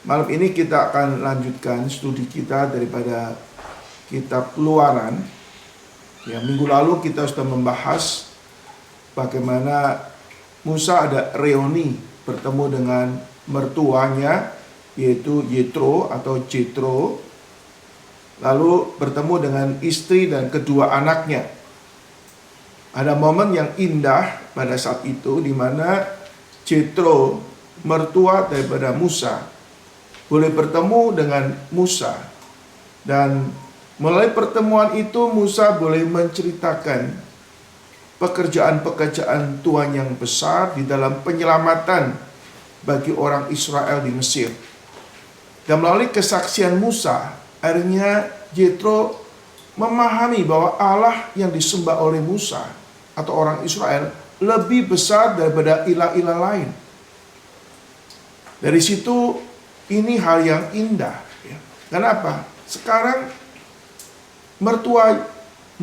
Malam ini kita akan lanjutkan studi kita daripada kitab Keluaran. Ya, minggu lalu kita sudah membahas bagaimana Musa ada reuni bertemu dengan mertuanya, yaitu Yetro atau Jethro, lalu bertemu dengan istri dan kedua anaknya. Ada momen yang indah pada saat itu di mana Jethro, mertua daripada Musa, boleh bertemu dengan Musa, dan melalui pertemuan itu Musa boleh menceritakan pekerjaan-pekerjaan Tuhan yang besar di dalam penyelamatan bagi orang Israel di Mesir. Dan melalui kesaksian Musa, akhirnya Jethro memahami bahwa Allah yang disembah oleh Musa atau orang Israel lebih besar daripada ilah-ilah lain. Dari situ ini hal yang indah, ya. Kenapa? Sekarang mertua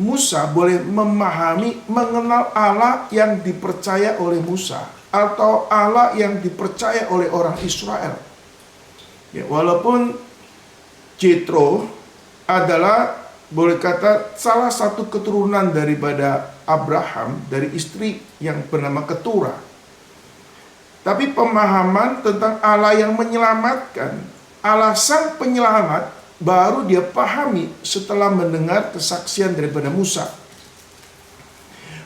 Musa boleh memahami, mengenal Allah yang dipercaya oleh Musa atau Allah yang dipercaya oleh orang Israel. Ya, walaupun Jethro adalah, boleh kata, salah satu keturunan daripada Abraham dari istri yang bernama Ketura. Tapi pemahaman tentang Allah yang menyelamatkan, Allah sang penyelamat, baru dia pahami setelah mendengar kesaksian daripada Musa.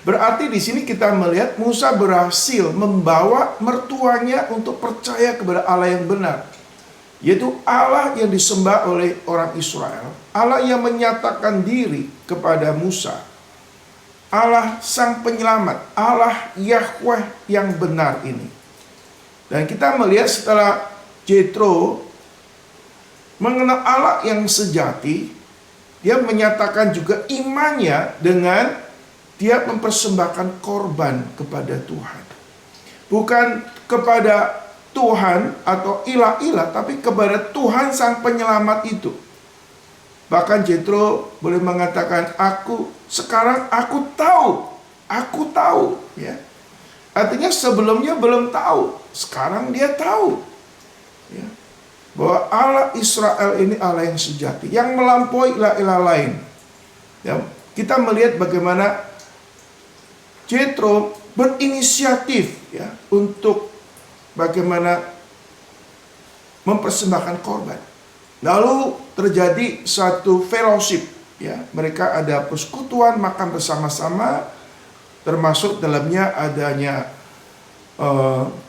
Berarti di sini kita melihat Musa berhasil membawa mertuanya untuk percaya kepada Allah yang benar, yaitu Allah yang disembah oleh orang Israel, Allah yang menyatakan diri kepada Musa, Allah sang penyelamat, Allah Yahweh yang benar ini. Dan kita melihat setelah Jethro mengenal Allah yang sejati, dia menyatakan juga imannya dengan dia mempersembahkan korban kepada Tuhan. Bukan kepada Tuhan atau ilah-ilah, tapi kepada Tuhan sang penyelamat itu. Bahkan Jethro boleh mengatakan, sekarang aku tahu, ya. Artinya sebelumnya belum tahu, sekarang dia tahu, ya, bahwa Allah Israel ini Allah yang sejati, yang melampaui ilah-ilah lain. Ya, kita melihat bagaimana Jethro berinisiatif, ya, untuk bagaimana mempersembahkan korban. Lalu terjadi satu fellowship, ya, mereka ada persekutuan, makan bersama-sama, termasuk dalamnya adanya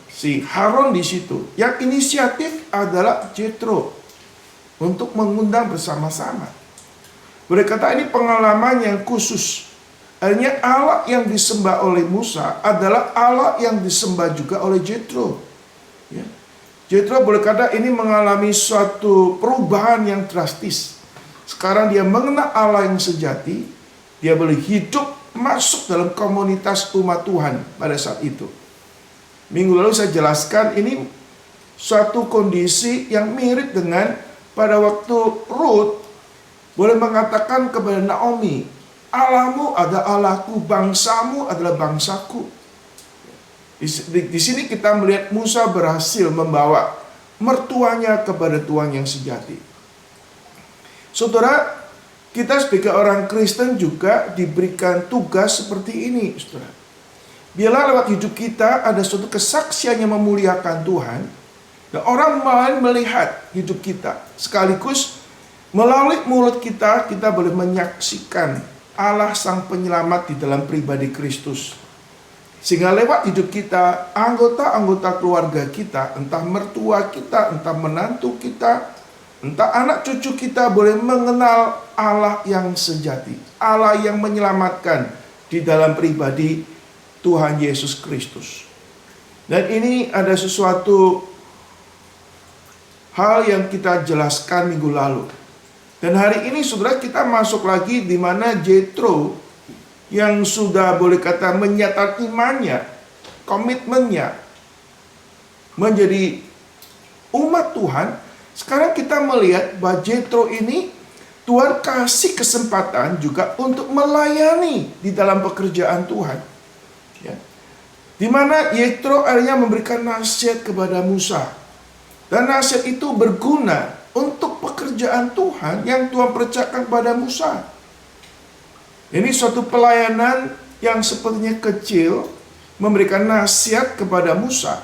si Harun di situ. Yang inisiatif adalah Jethro untuk mengundang bersama-sama. Boleh kata ini pengalaman yang khusus. Akhirnya Allah yang disembah oleh Musa adalah Allah yang disembah juga oleh Jethro. Ya. Jethro boleh kata ini mengalami suatu perubahan yang drastis. Sekarang dia mengenal Allah yang sejati, dia boleh hidup masuk dalam komunitas umat Tuhan pada saat itu. Minggu lalu saya jelaskan ini suatu kondisi yang mirip dengan pada waktu Ruth boleh mengatakan kepada Naomi, Allahmu adalah Allahku, bangsamu adalah bangsaku. Di sini kita melihat Musa berhasil membawa mertuanya kepada Tuhan yang sejati. Saudara, kita sebagai orang Kristen juga diberikan tugas seperti ini, saudara. Biarlah lewat hidup kita ada suatu kesaksian yang memuliakan Tuhan, dan orang lain melihat hidup kita. Sekaligus melalui mulut kita, kita boleh menyaksikan Allah sang penyelamat di dalam pribadi Kristus. Sehingga lewat hidup kita, anggota-anggota keluarga kita, entah mertua kita, entah menantu kita, entah anak cucu kita boleh mengenal Allah yang sejati, Allah yang menyelamatkan di dalam pribadi Tuhan Yesus Kristus. Dan ini ada sesuatu hal yang kita jelaskan minggu lalu. Dan hari ini saudara kita masuk lagi di mana Jethro yang sudah boleh kata menyatakan imannya, komitmennya menjadi umat Tuhan. Sekarang kita melihat bahwa Jethro ini Tuhan kasih kesempatan juga untuk melayani di dalam pekerjaan Tuhan. Ya. Di mana Yetro akhirnya memberikan nasihat kepada Musa. Dan nasihat itu berguna untuk pekerjaan Tuhan yang Tuhan percayakan kepada Musa. Ini suatu pelayanan yang sepertinya kecil, memberikan nasihat kepada Musa.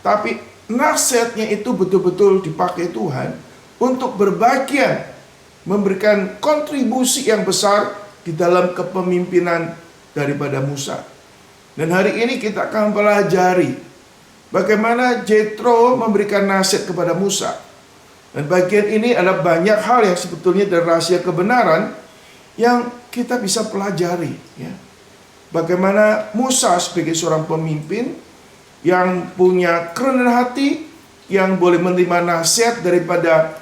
Tapi nasihatnya itu betul-betul dipakai Tuhan untuk berbagian, memberikan kontribusi yang besar di dalam kepemimpinan daripada Musa. Dan hari ini kita akan pelajari bagaimana Jethro memberikan nasihat kepada Musa. Dan bagian ini ada banyak hal yang sebetulnya dari rahasia kebenaran yang kita bisa pelajari, ya. Bagaimana Musa sebagai seorang pemimpin yang punya kerendahan hati, yang boleh menerima nasihat daripada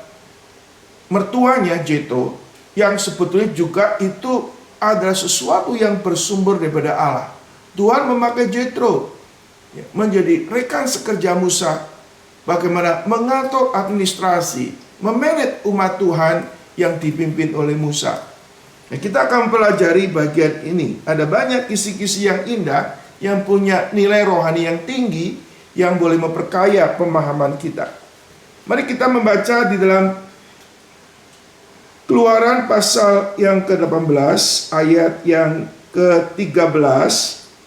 mertuanya Jethro, yang sebetulnya juga itu adalah sesuatu yang bersumber daripada Allah. Tuhan memakai Jethro menjadi rekan sekerja Musa, bagaimana mengatur administrasi, memanage umat Tuhan yang dipimpin oleh Musa. Nah, kita akan pelajari bagian ini. Ada banyak kisi-kisi yang indah, yang punya nilai rohani yang tinggi, yang boleh memperkaya pemahaman kita. Mari kita membaca di dalam Keluaran pasal yang ke-18, ayat yang ke-13.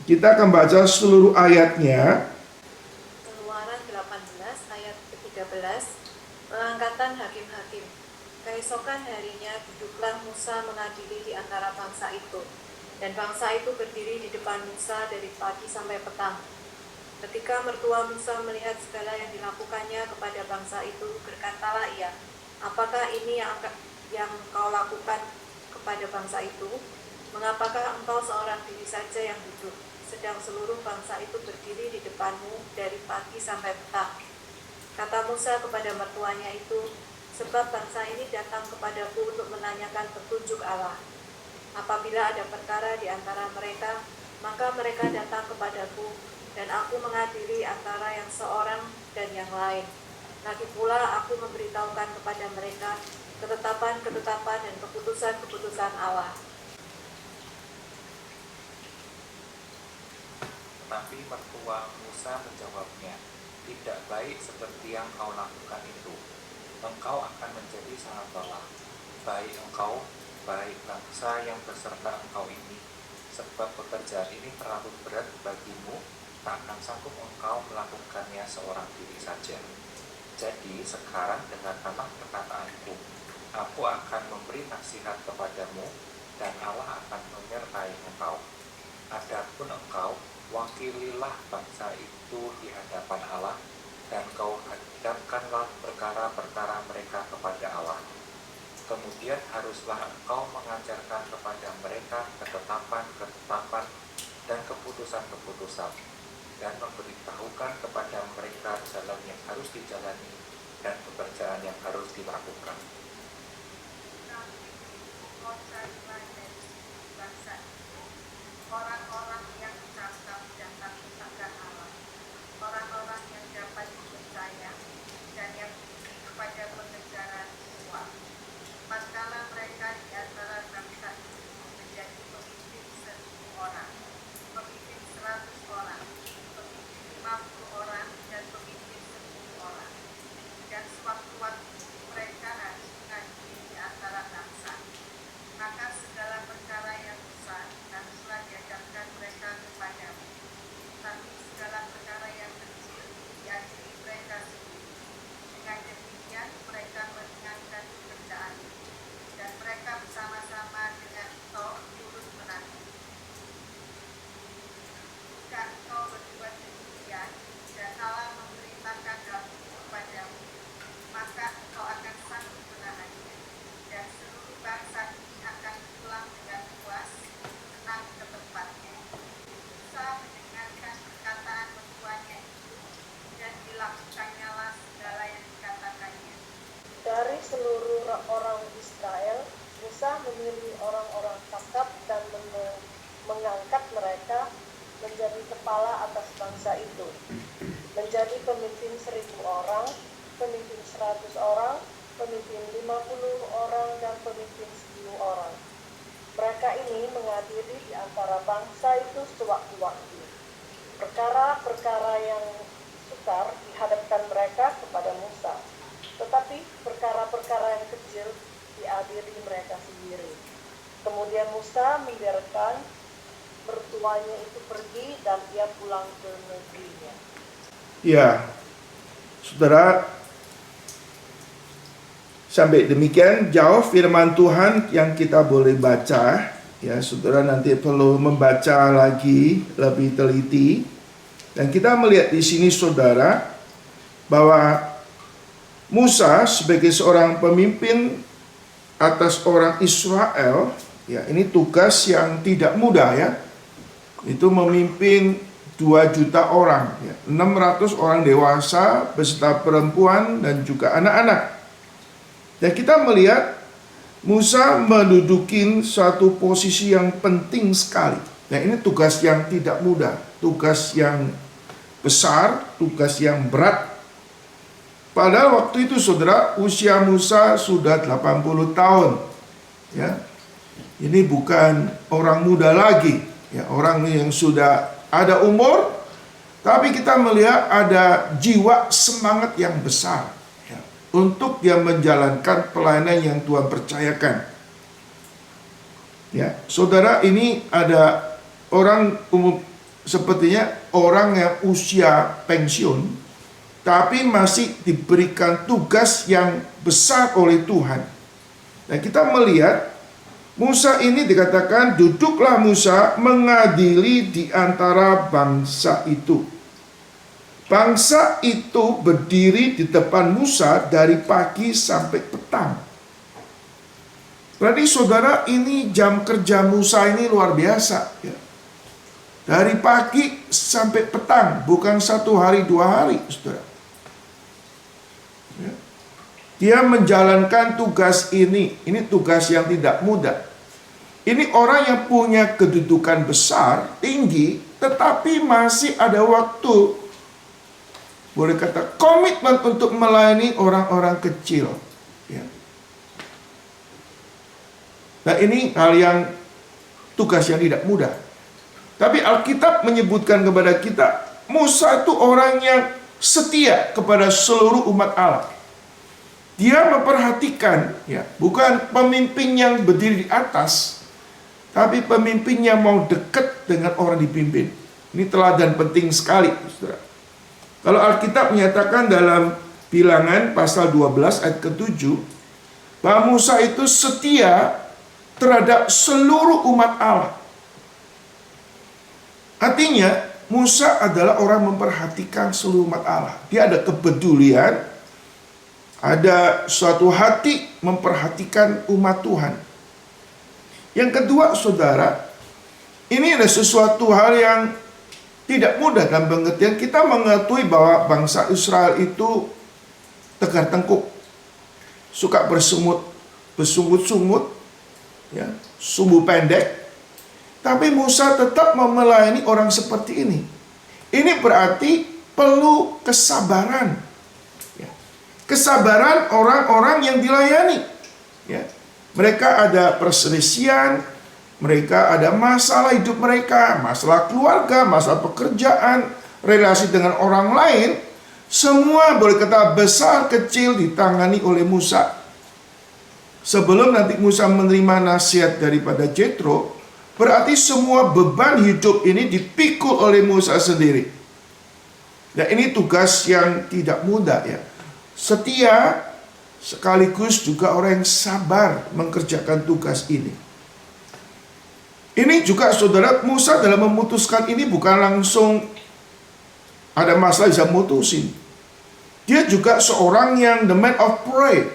Kita akan baca seluruh ayatnya. Keluaran 18 ayat ke-13, pengangkatan hakim-hakim. Keesokan harinya duduklah Musa mengadili di antara bangsa itu. Dan bangsa itu berdiri di depan Musa dari pagi sampai petang. Ketika mertua Musa melihat segala yang dilakukannya kepada bangsa itu, berkatalah ia, apakah ini yang kau lakukan kepada bangsa itu? Mengapakah engkau seorang diri saja yang duduk, sedang seluruh bangsa itu berdiri di depanmu dari pagi sampai petang? Kata Musa kepada mertuanya itu, sebab bangsa ini datang kepadaku untuk menanyakan petunjuk Allah. Apabila ada perkara di antara mereka, maka mereka datang kepadaku, dan aku mengadili antara yang seorang dan yang lain. Lagi pula aku memberitahukan kepada mereka ketetapan-ketetapan dan keputusan-keputusan Allah. Tetapi mertua Musa menjawabnya, tidak baik seperti yang kau lakukan itu. Engkau akan menjadi sangat lelah, baik engkau, baik bangsa yang beserta engkau ini, sebab pekerjaan ini terlalu berat bagimu, tak akan sanggup engkau melakukannya seorang diri saja. Jadi sekarang dengarkanlah perkataanku, aku akan memberi nasihat kepadamu, dan Allah akan menyertai engkau. Adapun engkau, wakililah bangsa itu di hadapan Allah, dan kau hadapkanlah perkara-perkara mereka kepada Allah. Kemudian haruslah engkau mengajarkan kepada mereka ketetapan-ketetapan dan keputusan-keputusan, dan memberitahukan kepada mereka jalan yang harus dijalani dan pekerjaan yang harus dilakukan. Orang-orang yang cakap dan takut akan Allah, orang-orang yang dapat dipercaya dan yang tinggi kepada pengejaran Tuhan. Manakala mereka di antara bangsa itu menjadi pemimpin 1.000 orang, pemimpin 100 orang, pemimpin 50 orang, dan pemimpin 10 orang. Dan sewaktu-waktu mereka harus mengadili di antara bangsa. Maka segala perkara yang besar haruslah diajarkan mereka kepadamu. Tapi segala perkara yang kecil diajari mereka sendiri. Dengan demikian mereka meringankan pekerjaan, dan mereka bersama-sama dengan engkau turut menanti. Jika engkau berbuat demikian, dan Allah memerintahkan hal itu kepadamu, maka engkau akan sanggup menahannya, dan seluruh bangsa ini akan pulang dengan puas, tenang ke tempatnya. Musa mendengarkan perkataan mertuanya itu, dan dilakukannya segala yang dikatakannya. Dari seluruh orang Israel, Musa memilih orang-orang cakap dan mengangkat mereka menjadi kepala atas bangsa itu, menjadi pemimpin 1.000 orang, pemimpin 100 orang, pemimpin 50 orang, dan pemimpin 10 orang. Mereka ini mengadili di antara bangsa itu sewaktu-waktu. Perkara-perkara yang besar dihadapkan mereka kepada Musa, tetapi perkara-perkara yang kecil diadili mereka sendiri. Kemudian Musa membiarkan mertuanya itu pergi dan ia pulang ke negerinya. Ya, saudara, sampai demikian jauh firman Tuhan yang kita boleh baca. Ya, saudara nanti perlu membaca lagi lebih teliti. Dan kita melihat di sini, saudara, bahwa Musa sebagai seorang pemimpin atas orang Israel, ya, ini tugas yang tidak mudah, ya. Itu memimpin 2 juta orang, ya, 600 orang dewasa beserta perempuan dan juga anak-anak. Dan kita melihat Musa menduduki suatu posisi yang penting sekali. Nah, ini tugas yang tidak mudah, tugas yang besar, tugas yang berat. Padahal waktu itu, saudara, usia Musa sudah 80 tahun. Ya, ini bukan orang muda lagi, ya, orang yang sudah ada umur, tapi kita melihat ada jiwa semangat yang besar, ya, untuk dia menjalankan pelayanan yang Tuhan percayakan. Ya, saudara, ini ada orang umum, sepertinya orang yang usia pensiun, tapi masih diberikan tugas yang besar oleh Tuhan. Nah, kita melihat Musa ini dikatakan, duduklah Musa mengadili di antara bangsa itu. Bangsa itu berdiri di depan Musa dari pagi sampai petang. Berarti, saudara, ini jam kerja Musa ini luar biasa, ya. Dari pagi sampai petang, bukan 1 hari 2 hari, saudara. Ya. Dia menjalankan tugas ini tugas yang tidak mudah. Ini orang yang punya kedudukan besar, tinggi, tetapi masih ada waktu, boleh kata komitmen untuk melayani orang-orang kecil. Ya. Nah, ini hal yang tugas yang tidak mudah. Tapi Alkitab menyebutkan kepada kita, Musa itu orang yang setia kepada seluruh umat Allah. Dia memperhatikan, ya, bukan pemimpin yang berdiri di atas, tapi pemimpin yang mau dekat dengan orang dipimpin. Ini teladan penting sekali, saudara. Kalau Alkitab menyatakan dalam Bilangan pasal 12 ayat ke-7, bahwa Musa itu setia terhadap seluruh umat Allah. Artinya, Musa adalah orang memperhatikan seluruh umat Allah. Dia ada kepedulian, ada suatu hati memperhatikan umat Tuhan. Yang kedua, saudara, ini ada sesuatu hal yang tidak mudah dalam pengertian kita mengetahui bahwa bangsa Israel itu tegar tengkuk, suka bersungut-sungut, ya, sumbu pendek. Tapi Musa tetap memelayani orang seperti ini. Ini berarti perlu kesabaran. Ya. Kesabaran orang-orang yang dilayani. Ya. Mereka ada perselisihan, mereka ada masalah hidup mereka, masalah keluarga, masalah pekerjaan, relasi dengan orang lain. Semua boleh kata besar kecil ditangani oleh Musa. Sebelum nanti Musa menerima nasihat daripada Jethro, berarti semua beban hidup ini dipikul oleh Musa sendiri. Nah, ini tugas yang tidak mudah, ya. Setia sekaligus juga orang yang sabar mengerjakan tugas ini. Ini juga, saudara, Musa dalam memutuskan ini bukan langsung ada masalah bisa mutusin. Dia juga seorang yang the man of prayer.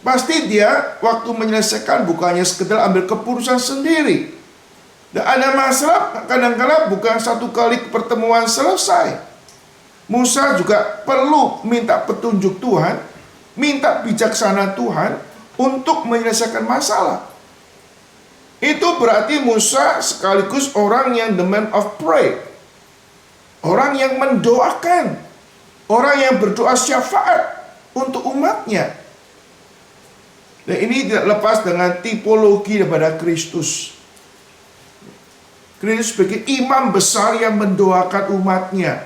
Pasti dia waktu menyelesaikan bukannya sekedar ambil keputusan sendiri. Dan ada masalah, kadang-kadang bukan satu kali pertemuan selesai. Musa juga perlu minta petunjuk Tuhan, minta bijaksana Tuhan untuk menyelesaikan masalah. Itu berarti Musa sekaligus orang yang the man of prayer. Orang yang mendoakan, orang yang berdoa syafaat untuk umatnya. Dan ini tidak lepas dengan tipologi daripada Kristus. Kristus sebagai imam besar yang mendoakan umatnya.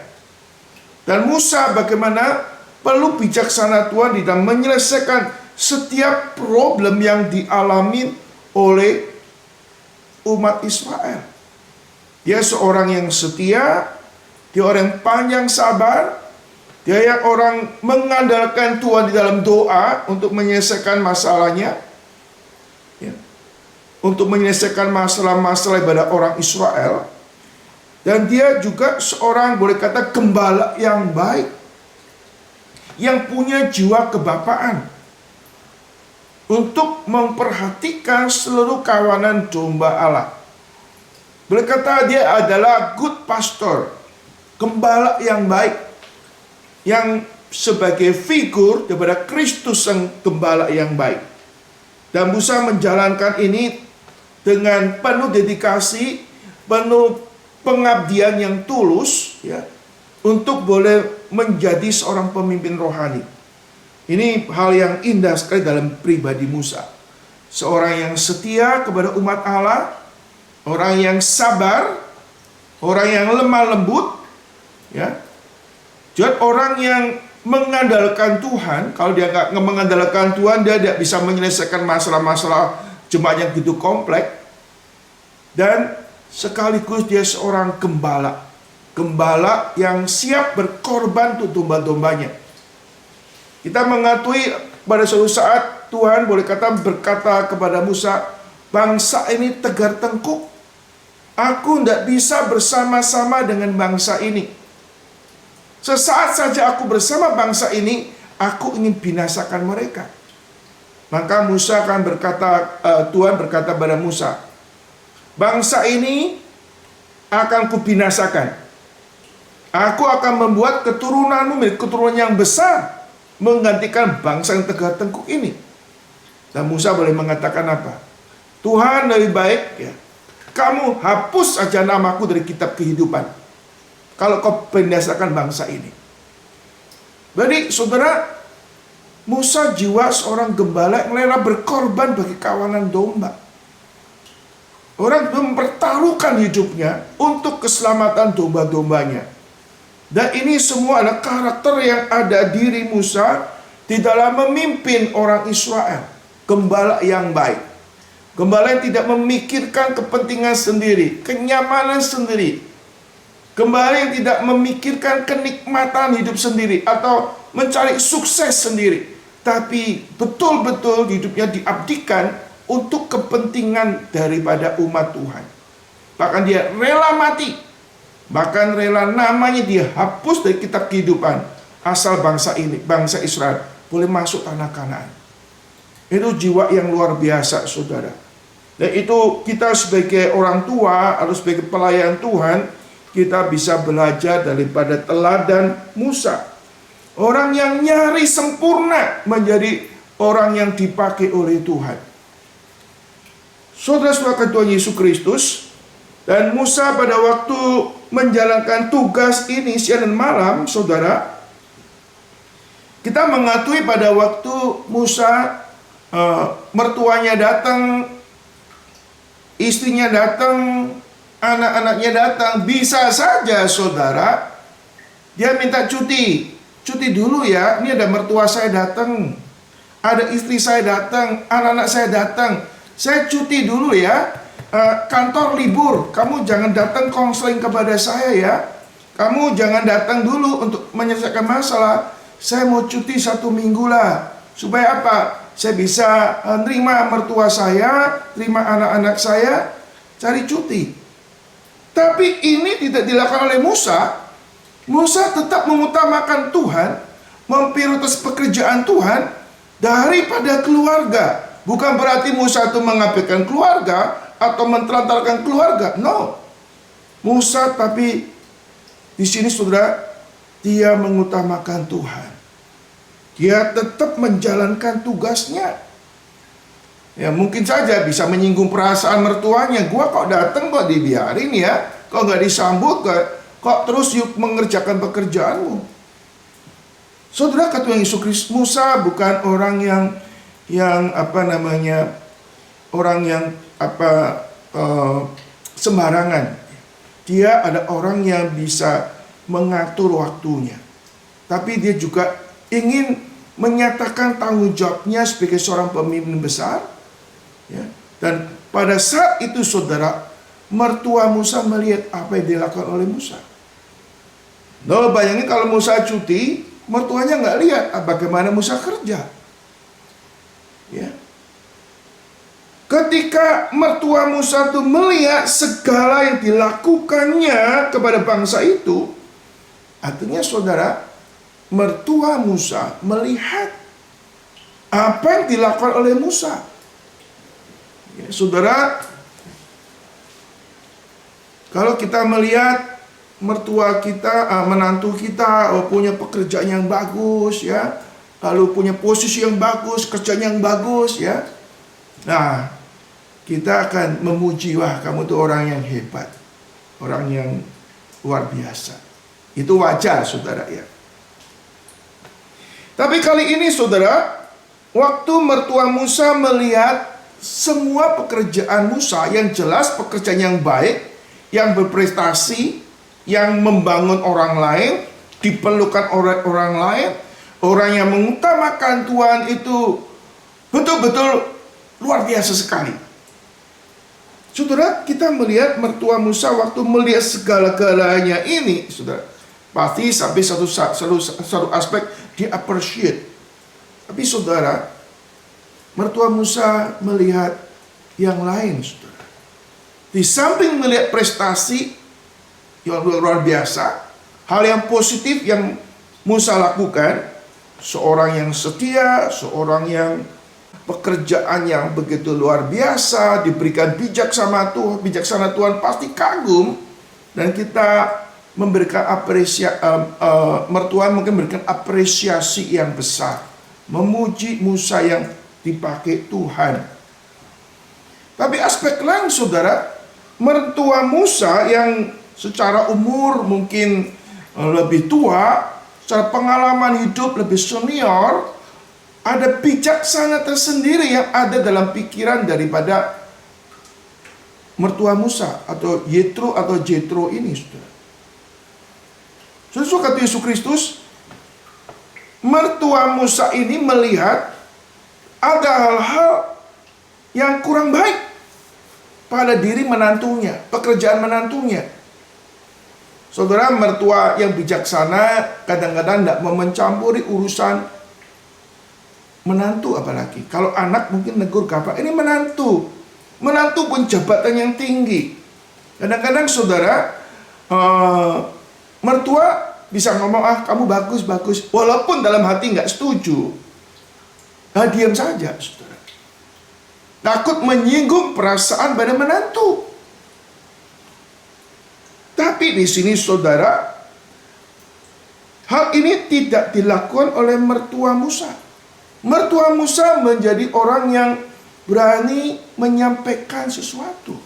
Dan Musa bagaimana perlu bijaksana Tuhan di dalam menyelesaikan setiap problem yang dialami oleh umat Israel. Dia seorang yang setia, dia orang yang panjang sabar, dia yang orang mengandalkan Tuhan di dalam doa untuk menyelesaikan masalahnya, ya, untuk menyelesaikan masalah-masalah pada orang Israel. Dan dia juga seorang, boleh kata, gembala yang baik, yang punya jiwa kebapaan untuk memperhatikan seluruh kawanan domba Allah. Boleh kata dia adalah good pastor, gembala yang baik, yang sebagai figur daripada Kristus yang gembala yang baik. Dan Musa menjalankan ini dengan penuh dedikasi, penuh pengabdian yang tulus, ya, untuk boleh menjadi seorang pemimpin rohani. Ini hal yang indah sekali dalam pribadi Musa. Seorang yang setia kepada umat Allah, orang yang sabar, orang yang lemah lembut, ya. Jadi orang yang mengandalkan Tuhan. Kalau dia nggak mengandalkan Tuhan, dia tidak bisa menyelesaikan masalah-masalah jemaat yang begitu kompleks. Dan sekaligus dia seorang gembala. Gembala yang siap berkorban untuk domba-dombanya. Kita mengakui pada suatu saat Tuhan boleh kata berkata kepada Musa, bangsa ini tegar tengkuk. Aku tidak bisa bersama-sama dengan bangsa ini. Sesaat saja aku bersama bangsa ini, aku ingin binasakan mereka. Maka Musa akan berkata, Tuhan berkata pada Musa, bangsa ini akan kubinasakan. Aku akan membuat keturunanmu menjadi keturunan yang besar, menggantikan bangsa yang tegar tengkuk ini. Dan Musa boleh mengatakan apa? Tuhan lebih baik, ya, kamu hapus aja namaku dari kitab kehidupan, kalau kau binasakan bangsa ini. Jadi saudara, Musa jiwa seorang gembala yang rela berkorban bagi kawanan domba. Orang mempertaruhkan hidupnya untuk keselamatan domba-dombanya. Dan ini semua adalah karakter yang ada diri Musa di dalam memimpin orang Israel. Gembala yang baik. Gembala yang tidak memikirkan kepentingan sendiri, kenyamanan sendiri. Gembala yang tidak memikirkan kenikmatan hidup sendiri atau mencari sukses sendiri. Tapi betul-betul hidupnya diabdikan untuk kepentingan daripada umat Tuhan. Bahkan dia rela mati. Bahkan rela namanya dia hapus dari kitab kehidupan. Asal bangsa ini, bangsa Israel, boleh masuk tanah Kanaan. Itu jiwa yang luar biasa, saudara. Dan itu kita sebagai orang tua atau sebagai pelayan Tuhan, kita bisa belajar daripada teladan Musa. Orang yang nyari sempurna menjadi orang yang dipakai oleh Tuhan. Saudara-saudara Tuhan Yesus Kristus, dan Musa pada waktu menjalankan tugas ini siang dan malam, saudara, kita mengakui pada waktu Musa mertuanya datang, istrinya datang, anak-anaknya datang, bisa saja saudara, dia minta cuti dulu ya, ini ada mertua saya datang, ada istri saya datang, anak-anak saya datang, saya cuti dulu ya, kantor libur, kamu jangan datang konseling kepada saya ya, kamu jangan datang dulu untuk menyelesaikan masalah, saya mau cuti 1 minggu lah, supaya apa? Saya bisa terima mertua saya, terima anak-anak saya, cari cuti. Tapi ini tidak dilakukan oleh Musa. Musa tetap mengutamakan Tuhan, memprioritas pekerjaan Tuhan daripada keluarga. Bukan berarti Musa itu mengabaikan keluarga atau mentelantarkan keluarga. No. Musa tapi di sini saudara, dia mengutamakan Tuhan. Dia tetap menjalankan tugasnya. Ya mungkin saja bisa menyinggung perasaan mertuanya. Gua kok datang kok dibiarin ya, kok nggak disambut, kok terus yuk mengerjakan pekerjaanmu. Saudara, kata Yesus Kristus, Musa bukan orang yang orang yang sembarangan. Dia ada orang yang bisa mengatur waktunya. tapi dia juga ingin menyatakan tanggung jawabnya sebagai seorang pemimpin besar. Ya. Dan pada saat itu saudara, mertua Musa melihat apa yang dilakukan oleh Musa. Nah, bayangin kalau Musa cuti, mertuanya nggak lihat bagaimana Musa kerja. Ya. Ketika mertua Musa itu melihat segala yang dilakukannya kepada bangsa itu, artinya saudara, mertua Musa melihat apa yang dilakukan oleh Musa. Ya, saudara, kalau kita melihat mertua kita, menantu kita punya pekerjaan yang bagus, ya, lalu punya posisi yang bagus, kerjaan yang bagus, ya. Nah, kita akan memuji, wah kamu tuh orang yang hebat, orang yang luar biasa. Itu wajar, saudara, ya. Tapi kali ini, saudara, waktu mertua Musa melihat semua pekerjaan Musa yang jelas pekerjaan yang baik, yang berprestasi, yang membangun orang lain, diperlukan oleh orang lain, orang yang mengutamakan Tuhan itu betul-betul luar biasa sekali. Saudara, kita melihat mertua Musa waktu melihat segala-galanya ini, saudara, pasti sampai satu aspek dia appreciate. Tapi saudara, mertua Musa melihat yang lain, saudara. Di samping melihat prestasi yang luar biasa, hal yang positif yang Musa lakukan, seorang yang setia, seorang yang pekerjaan yang begitu luar biasa, diberikan bijaksana Tuhan pasti kagum, dan kita memberikan mertua mungkin memberikan apresiasi yang besar, memuji Musa yang dipakai Tuhan. Tapi aspek lain, saudara, mertua Musa yang secara umur mungkin lebih tua, secara pengalaman hidup lebih senior, ada bijaksana tersendiri yang ada dalam pikiran daripada mertua Musa atau Jethro ini, saudara. Sesuai kata Yesus Kristus, mertua Musa ini melihat ada hal-hal yang kurang baik pada diri menantunya, pekerjaan menantunya. Saudara, mertua yang bijaksana kadang-kadang tidak mau mencampuri urusan menantu, apalagi kalau anak mungkin negur gampang. Ini menantu pun jabatan yang tinggi. Kadang-kadang saudara, mertua bisa ngomong, kamu bagus, walaupun dalam hati nggak setuju. Diam saja, saudara. Takut menyinggung perasaan pada menantu. Tapi di sini, saudara, hal ini tidak dilakukan oleh mertua Musa. Mertua Musa menjadi orang yang berani menyampaikan sesuatu.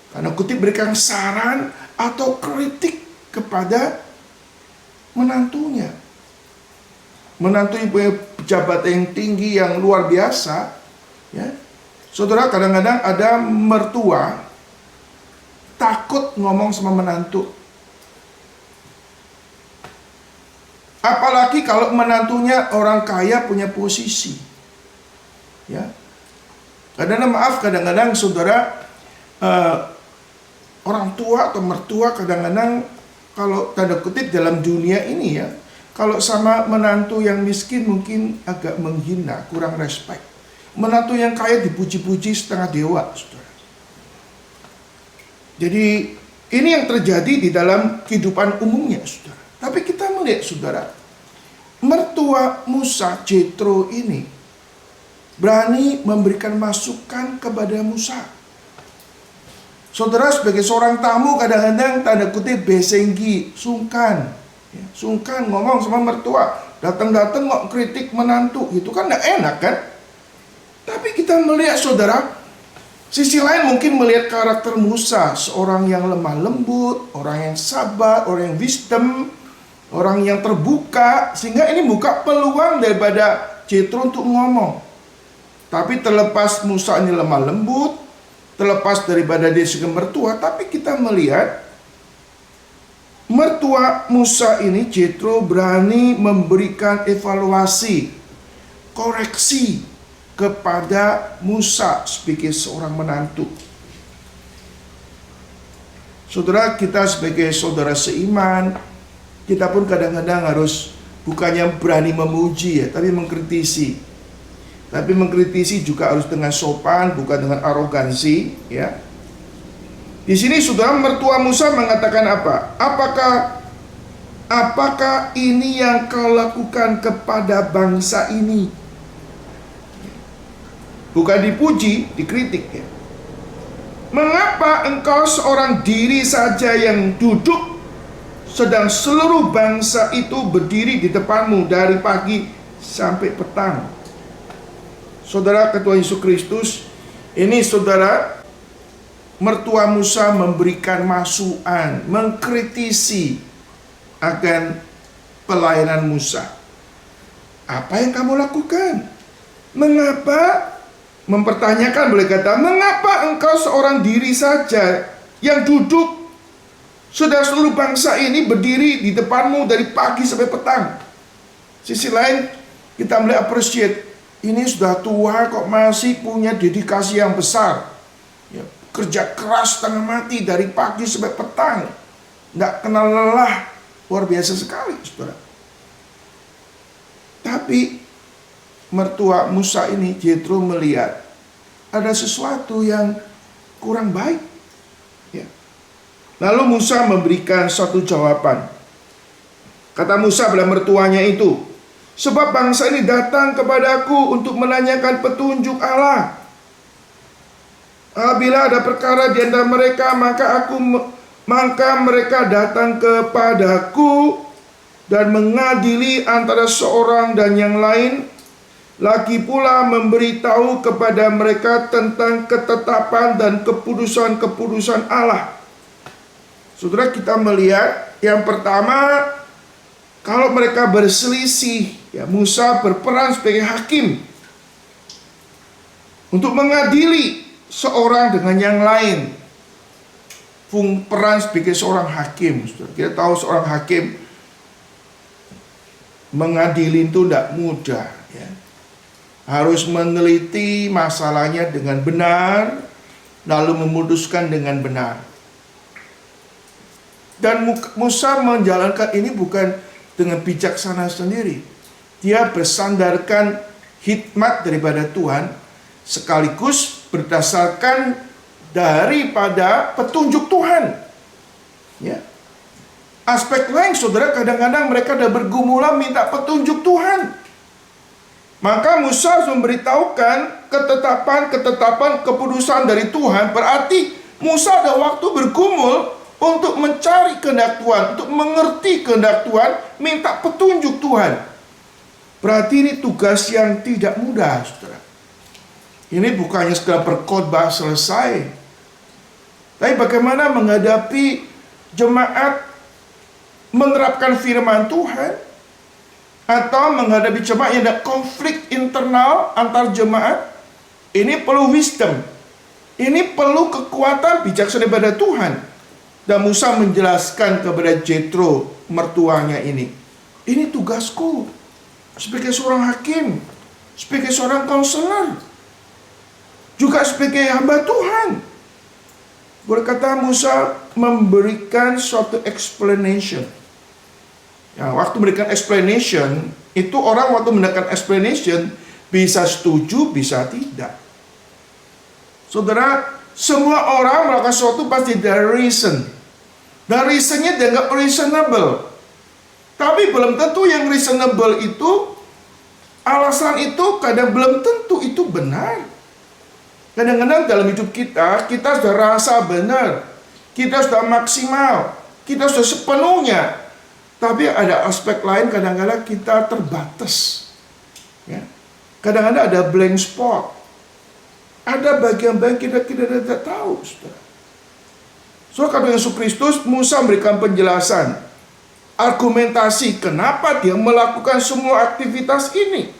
Karena kutip berikan saran atau kritik kepada menantunya. Menantu yang punya jabatan yang tinggi, yang luar biasa. Ya. Saudara, kadang-kadang ada mertua takut ngomong sama menantu. Apalagi kalau menantunya orang kaya punya posisi. Ya. Kadang-kadang saudara, orang tua atau mertua kadang-kadang kalau tanda kutip dalam dunia ini ya, kalau sama menantu yang miskin mungkin agak menghina, kurang respect. Menantu yang kaya dipuji-puji setengah dewa, saudara. Jadi ini yang terjadi di dalam kehidupan umumnya, saudara. Tapi kita melihat, saudara, mertua Musa, Jethro ini berani memberikan masukan kepada Musa. Saudara, sebagai seorang tamu kadang-kadang tanda kutip besenggi, sungkan. Ya, sungkan ngomong sama mertua. Datang-datang kok kritik menantu, gitu kan gak enak kan? Tapi kita melihat, saudara, sisi lain mungkin melihat karakter Musa, seorang yang lemah lembut, orang yang sabar, orang yang wisdom, orang yang terbuka, sehingga ini buka peluang daripada Jethro untuk ngomong. Tapi terlepas Musa ini lemah lembut, terlepas daripada dia sebagai mertua, tapi kita melihat mertua Musa ini, Jethro, berani memberikan evaluasi, koreksi kepada Musa sebagai seorang menantu. Saudara, kita sebagai saudara seiman, kita pun kadang-kadang harus bukannya berani memuji ya, tapi mengkritisi. Tapi mengkritisi juga harus dengan sopan, bukan dengan arogansi, ya. Di sini saudara, mertua Musa mengatakan apa? Apakah ini yang kau lakukan kepada bangsa ini? Bukan dipuji, dikritik ya. Mengapa engkau seorang diri saja yang duduk, sedang seluruh bangsa itu berdiri di depanmu dari pagi sampai petang? Saudara, ketua Yesus Kristus, ini saudara, mertua Musa memberikan masukan, mengkritisi akan pelayanan Musa. Apa yang kamu lakukan? Mengapa? Mempertanyakan, boleh kata, mengapa engkau seorang diri saja yang duduk, sedang seluruh bangsa ini berdiri di depanmu dari pagi sampai petang? Sisi lain, kita mulai appreciate, ini sudah tua kok masih punya dedikasi yang besar, ya, kerja keras setengah mati dari pagi sampai petang, nggak kenal lelah, luar biasa sekali, saudara. Tapi mertua Musa ini, Jethro, melihat ada sesuatu yang kurang baik, ya. Lalu Musa memberikan suatu jawaban. Kata Musa pada mertuanya itu, sebab bangsa ini datang kepadaku untuk menanyakan petunjuk Allah. Apabila ada perkara di antara mereka, maka mereka datang kepadaku dan mengadili antara seorang dan yang lain. Lagi pula memberitahu kepada mereka tentang ketetapan dan keputusan-keputusan Allah. Saudara, kita melihat yang pertama, kalau mereka berselisih, ya, Musa berperan sebagai hakim untuk mengadili seorang dengan yang lain. Peran sebagai seorang hakim, saudara. Kita tahu seorang hakim mengadili itu tidak mudah, ya. Harus meneliti masalahnya dengan benar, lalu memutuskan dengan benar. Dan Musa menjalankan ini bukan dengan bijaksana sendiri. Dia bersandarkan hikmat daripada Tuhan, sekaligus berdasarkan daripada petunjuk Tuhan, ya. Aspek lain, saudara, kadang-kadang mereka sudah bergumulan minta petunjuk Tuhan. Maka Musa harus memberitahukan ketetapan keputusan dari Tuhan. Berarti Musa ada waktu bergumul untuk mencari kehendak Tuhan, untuk mengerti kehendak Tuhan, minta petunjuk Tuhan. Berarti ini tugas yang tidak mudah, saudara. Ini bukannya sekedar berkhotbah selesai, tapi bagaimana menghadapi jemaat menerapkan firman Tuhan, atau menghadapi jemaat yang ada konflik internal antar jemaat. Ini perlu wisdom, ini perlu kekuatan bijaksana daripada Tuhan. Dan Musa menjelaskan kepada Jethro, mertuanya ini tugasku sebagai seorang hakim, sebagai seorang konselor, juga sebagai hamba Tuhan. Berkata Musa memberikan suatu explanation. Ya, waktu memberikan explanation, itu orang waktu mendengarkan explanation bisa setuju, bisa tidak. Saudara, semua orang melakukan sesuatu pasti ada reason. Dan reasonnya dianggap reasonable. Tapi belum tentu yang reasonable itu, alasan itu kadang belum tentu itu benar. Kadang-kadang dalam hidup kita sudah rasa benar, kita sudah maksimal, kita sudah sepenuhnya. Tapi ada aspek lain, kadang-kadang kita terbatas, ya. Kadang-kadang ada blank spot, ada bagian-bagian kita tidak tahu, saudara. So, kata Yesus Kristus, Musa memberikan penjelasan, argumentasi kenapa dia melakukan semua aktivitas ini,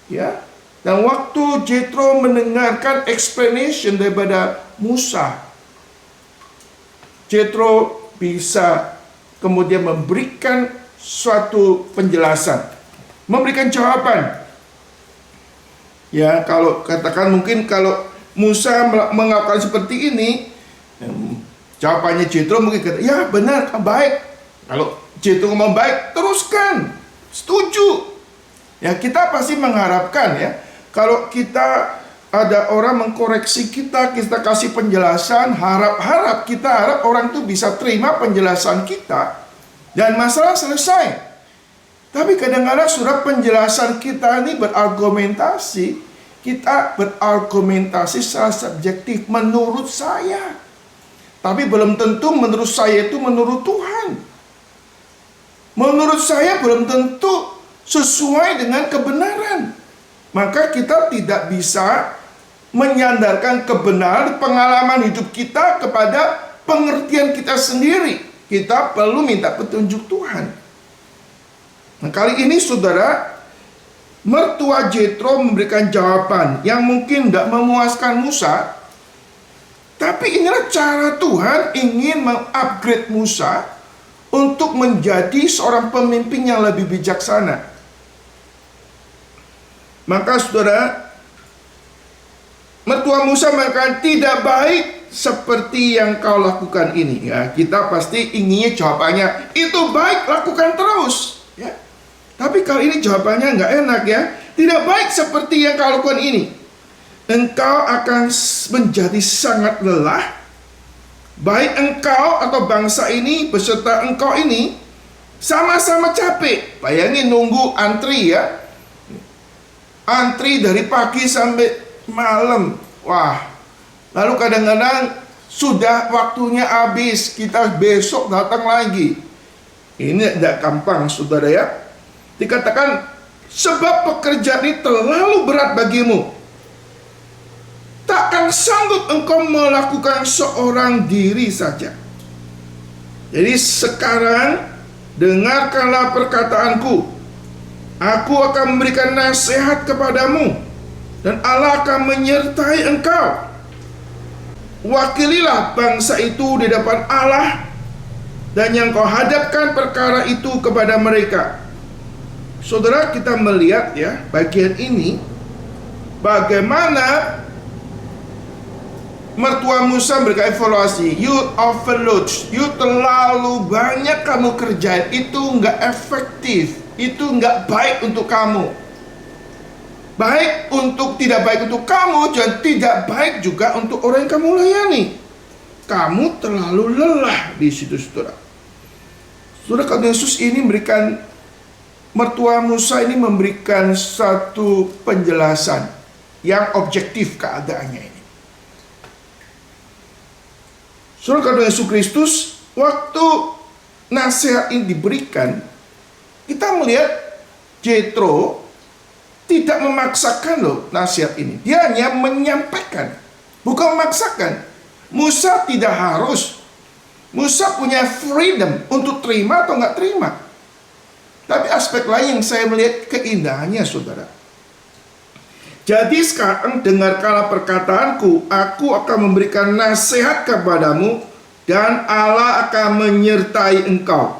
ya. Dan waktu Jethro mendengarkan explanation daripada Musa, Jethro bisa kemudian memberikan suatu penjelasan, memberikan jawaban. Ya, kalau katakan mungkin kalau Musa melakukan seperti ini, jawabannya Jethro mungkin kata, ya benar, baik. Kalau Jethro ngomong baik, teruskan, setuju. Ya, kita pasti mengharapkan ya, kalau kita ada orang mengkoreksi kita, kita kasih penjelasan, kita harap orang itu bisa terima penjelasan kita dan masalah selesai. Tapi kadang-kadang surat penjelasan kita ini berargumentasi, kita berargumentasi secara subjektif menurut saya. Tapi belum tentu menurut saya itu menurut Tuhan. Menurut saya belum tentu sesuai dengan kebenaran. Maka kita tidak bisa menyandarkan kebenaran pengalaman hidup kita kepada pengertian kita sendiri. Kita perlu minta petunjuk Tuhan. Nah, kali ini saudara, mertua Jethro memberikan jawaban yang mungkin tidak memuaskan Musa. Tapi inilah cara Tuhan ingin mengupgrade Musa untuk menjadi seorang pemimpin yang lebih bijaksana. Maka saudara, mertua Musa mengatakan tidak baik seperti yang kau lakukan ini. Ya, kita pasti inginnya jawabannya itu baik, lakukan terus. Ya. Tapi kali ini jawabannya nggak enak ya. Tidak baik seperti yang kau lakukan ini. Engkau akan menjadi sangat lelah. Baik engkau atau bangsa ini beserta engkau ini sama-sama capek. Bayangin nunggu antri ya. Antri dari pagi sampai malam. Wah. Lalu kadang-kadang sudah waktunya habis, kita besok datang lagi. Ini tidak gampang saudara ya. Dikatakan sebab pekerjaan ini terlalu berat bagimu. Takkan sanggup engkau melakukan seorang diri saja. Jadi sekarang dengarkanlah perkataanku. Aku akan memberikan nasihat kepadamu dan Allah akan menyertai engkau. Wakililah bangsa itu di depan Allah dan yang kau hadapkan perkara itu kepada mereka. Saudara, kita melihat ya bagian ini bagaimana mertua Musa memberikan evaluasi. You overload, you terlalu banyak kamu kerjain, itu nggak efektif, itu nggak baik untuk kamu. Baik untuk tidak baik untuk kamu dan tidak baik juga untuk orang yang kamu layani. Kamu terlalu lelah di situ, saudara. Saudara, kalau Yesus ini memberikan, mertua Musa ini memberikan satu penjelasan yang objektif keadaannya ini. Saudara, kalau Yesus Kristus waktu nasihat ini diberikan, kita melihat Jethro tidak memaksakan loh nasihat ini. Dia hanya menyampaikan, bukan memaksakan. Musa tidak harus. Musa punya freedom untuk terima atau nggak terima. Tapi aspek lain yang saya melihat keindahannya, saudara. Jadi sekarang dengarkanlah perkataanku. Aku akan memberikan nasihat kepadamu dan Allah akan menyertai engkau.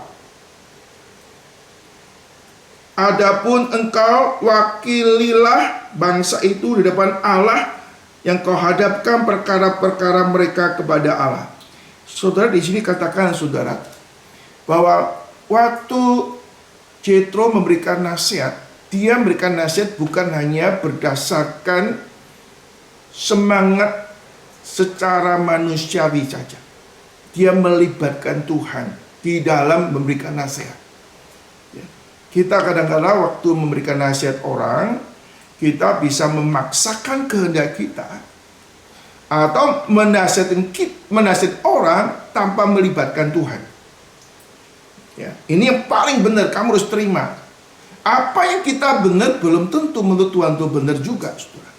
Adapun engkau wakililah bangsa itu di depan Allah yang kau hadapkan perkara-perkara mereka kepada Allah. Saudara, di sini katakan saudara bahwa waktu Jethro memberikan nasihat, dia memberikan nasihat bukan hanya berdasarkan semangat secara manusiawi saja. Dia melibatkan Tuhan di dalam memberikan nasihat. Kita kadang-kadang waktu memberikan nasihat orang, kita bisa memaksakan kehendak kita atau menasihat orang tanpa melibatkan Tuhan. Ya, ini yang paling benar, kamu harus terima. Apa yang kita benar belum tentu menurut Tuhan itu benar juga, saudara.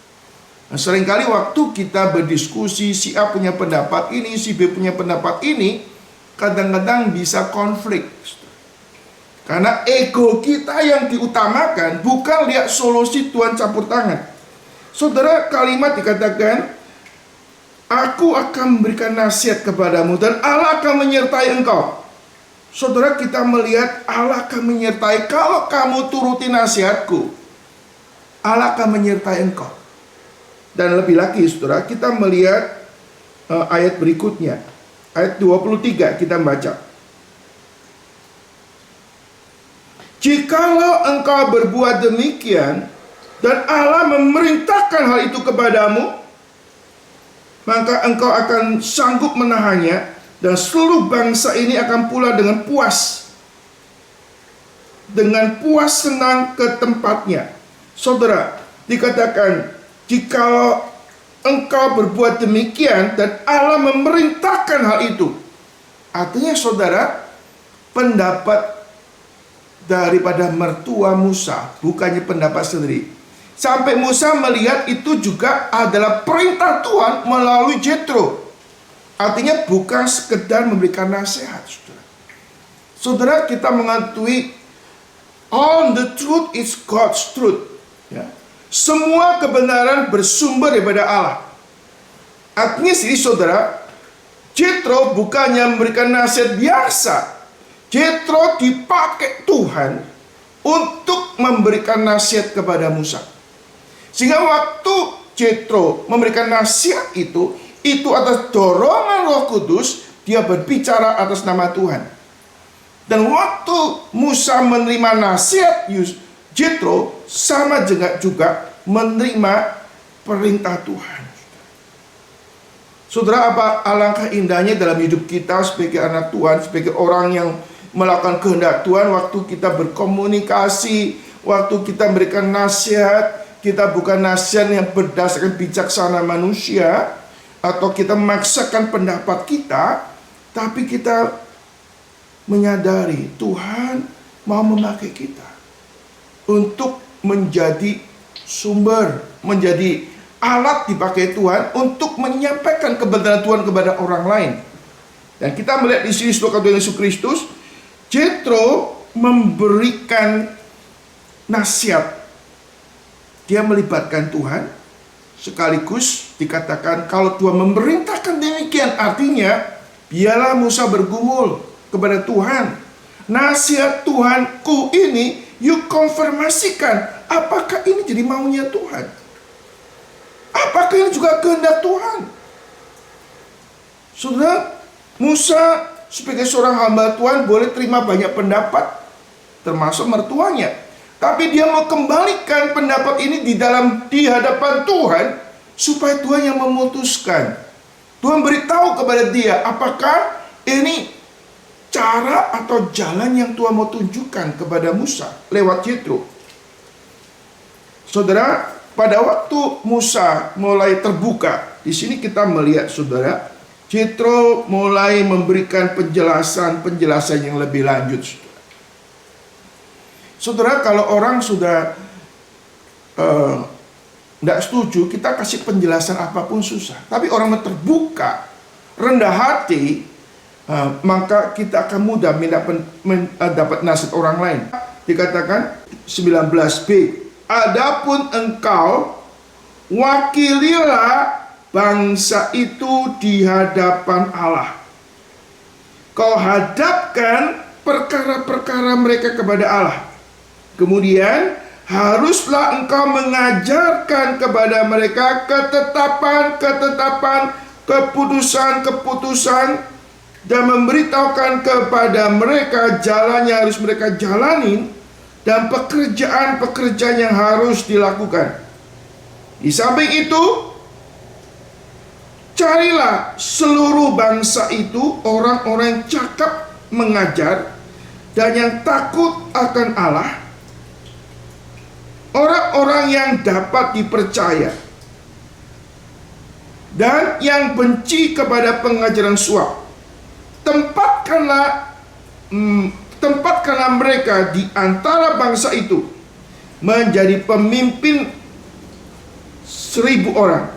Nah, seringkali waktu kita berdiskusi, si A punya pendapat ini, si B punya pendapat ini, kadang-kadang bisa konflik, saudara. Karena ego kita yang diutamakan, bukan lihat solusi Tuhan campur tangan. Saudara, kalimat dikatakan, aku akan memberikan nasihat kepadamu dan Allah akan menyertai engkau. Saudara, kita melihat Allah akan menyertai. Kalau kamu turuti nasihatku, Allah akan menyertai engkau. Dan lebih lagi saudara, kita melihat ayat berikutnya. Ayat 23 kita baca. Jikalau engkau berbuat demikian dan Allah memerintahkan hal itu kepadamu, maka engkau akan sanggup menahannya, dan seluruh bangsa ini akan pula dengan puas senang ke tempatnya. Saudara, dikatakan jikalau engkau berbuat demikian dan Allah memerintahkan hal itu. Artinya saudara, pendapat daripada mertua Musa, bukannya pendapat sendiri. Sampai Musa melihat itu juga adalah perintah Tuhan melalui Jethro. Artinya bukan sekedar memberikan nasihat, saudara. Saudara, kita mengetahui all the truth is God's truth. Ya. Semua kebenaran bersumber daripada Allah. Artinya sih saudara, Jethro bukannya memberikan nasihat biasa. Jethro dipakai Tuhan untuk memberikan nasihat kepada Musa. Sehingga waktu Jethro memberikan nasihat itu atas dorongan Roh Kudus, dia berbicara atas nama Tuhan. Dan waktu Musa menerima nasihat Jethro, sama juga menerima perintah Tuhan. Saudara, apa alangkah indahnya dalam hidup kita sebagai anak Tuhan, sebagai orang yang melakukan kehendak Tuhan, waktu kita berkomunikasi, waktu kita memberikan nasihat, kita bukan nasihat yang berdasarkan bijaksana manusia, atau kita memaksakan pendapat kita, tapi kita menyadari Tuhan mau memakai kita untuk menjadi sumber, menjadi alat dipakai Tuhan untuk menyampaikan kebenaran Tuhan kepada orang lain. Dan kita melihat di sini sebuah Tuhan Yesus Kristus, Jethro memberikan nasihat. Dia melibatkan Tuhan, sekaligus dikatakan kalau Tuhan memerintahkan demikian, artinya biarlah Musa bergumul kepada Tuhan. Nasihat Tuhanku ini, you konfirmasikan, apakah ini jadi maunya Tuhan? Apakah ini juga kehendak Tuhan? Saudara, Musa sebagai seorang hamba Tuhan boleh terima banyak pendapat, termasuk mertuanya. Tapi dia mau kembalikan pendapat ini di hadapan Tuhan, supaya Tuhan yang memutuskan. Tuhan beritahu kepada dia apakah ini cara atau jalan yang Tuhan mau tunjukkan kepada Musa lewat Jethro. Saudara, pada waktu Musa mulai terbuka, di sini kita melihat saudara, Jethro mulai memberikan penjelasan yang lebih lanjut. Saudara, kalau orang sudah tidak setuju, kita kasih penjelasan apapun susah. Tapi orang yang terbuka, rendah hati, maka kita akan mudah mendapat nasihat orang lain. Dikatakan 19b, adapun engkau wakililah bangsa itu di hadapan Allah. Kau hadapkan perkara-perkara mereka kepada Allah. Kemudian haruslah engkau mengajarkan kepada mereka ketetapan-ketetapan, keputusan-keputusan, dan memberitahukan kepada mereka jalan yang harus mereka jalani dan pekerjaan-pekerjaan yang harus dilakukan. Di samping itu, carilah seluruh bangsa itu orang-orang yang cakap mengajar dan yang takut akan Allah, orang-orang yang dapat dipercaya dan yang benci kepada pengajaran suap. Tempatkanlah mereka di antara bangsa itu menjadi pemimpin 1000 orang,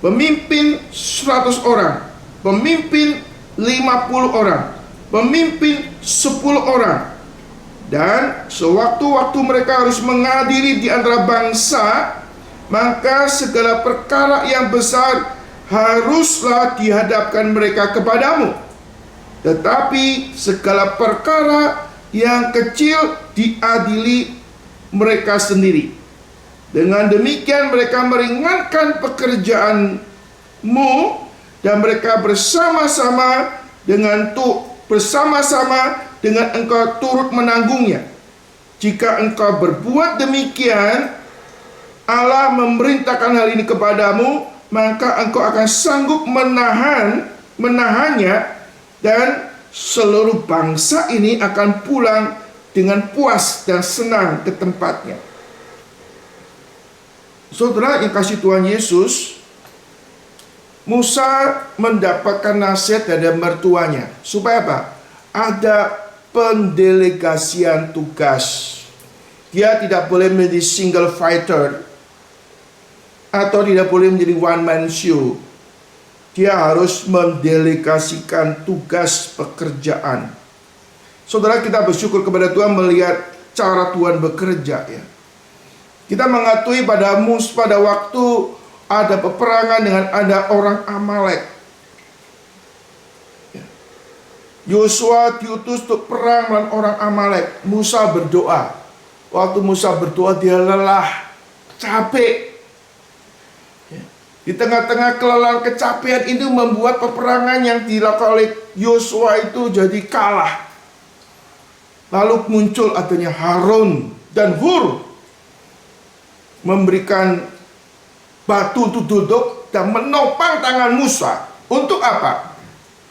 pemimpin 100 orang, pemimpin 50 orang, pemimpin 10 orang. Dan sewaktu-waktu mereka harus mengadili di antara bangsa, maka segala perkara yang besar haruslah dihadapkan mereka kepadamu. tetapi segala perkara yang kecil diadili mereka sendiri. Dengan demikian mereka meringankan pekerjaanmu dan mereka bersama-sama dengan engkau turut menanggungnya. Jika engkau berbuat demikian, Allah memerintahkan hal ini kepadamu, maka engkau akan sanggup menahannya, dan seluruh bangsa ini akan pulang dengan puas dan senang ke tempatnya. Saudara yang kasih Tuhan Yesus, Musa mendapatkan nasihat dari mertuanya. Supaya apa? Ada pendelegasian tugas. Dia tidak boleh menjadi single fighter, atau tidak boleh menjadi one man show. Dia harus mendelegasikan tugas pekerjaan. Saudara, kita bersyukur kepada Tuhan melihat cara Tuhan bekerja, ya. Kita mengetahui pada waktu ada peperangan dengan ada orang Amalek, Yosua diutus untuk perang melawan orang Amalek. Musa berdoa. Waktu Musa berdoa, dia lelah, capek. Di tengah-tengah kelelahan kecapean itu membuat peperangan yang dilakukan oleh Yosua itu jadi kalah. Lalu muncul adanya Harun dan Hur memberikan batu untuk duduk dan menopang tangan Musa. Untuk apa?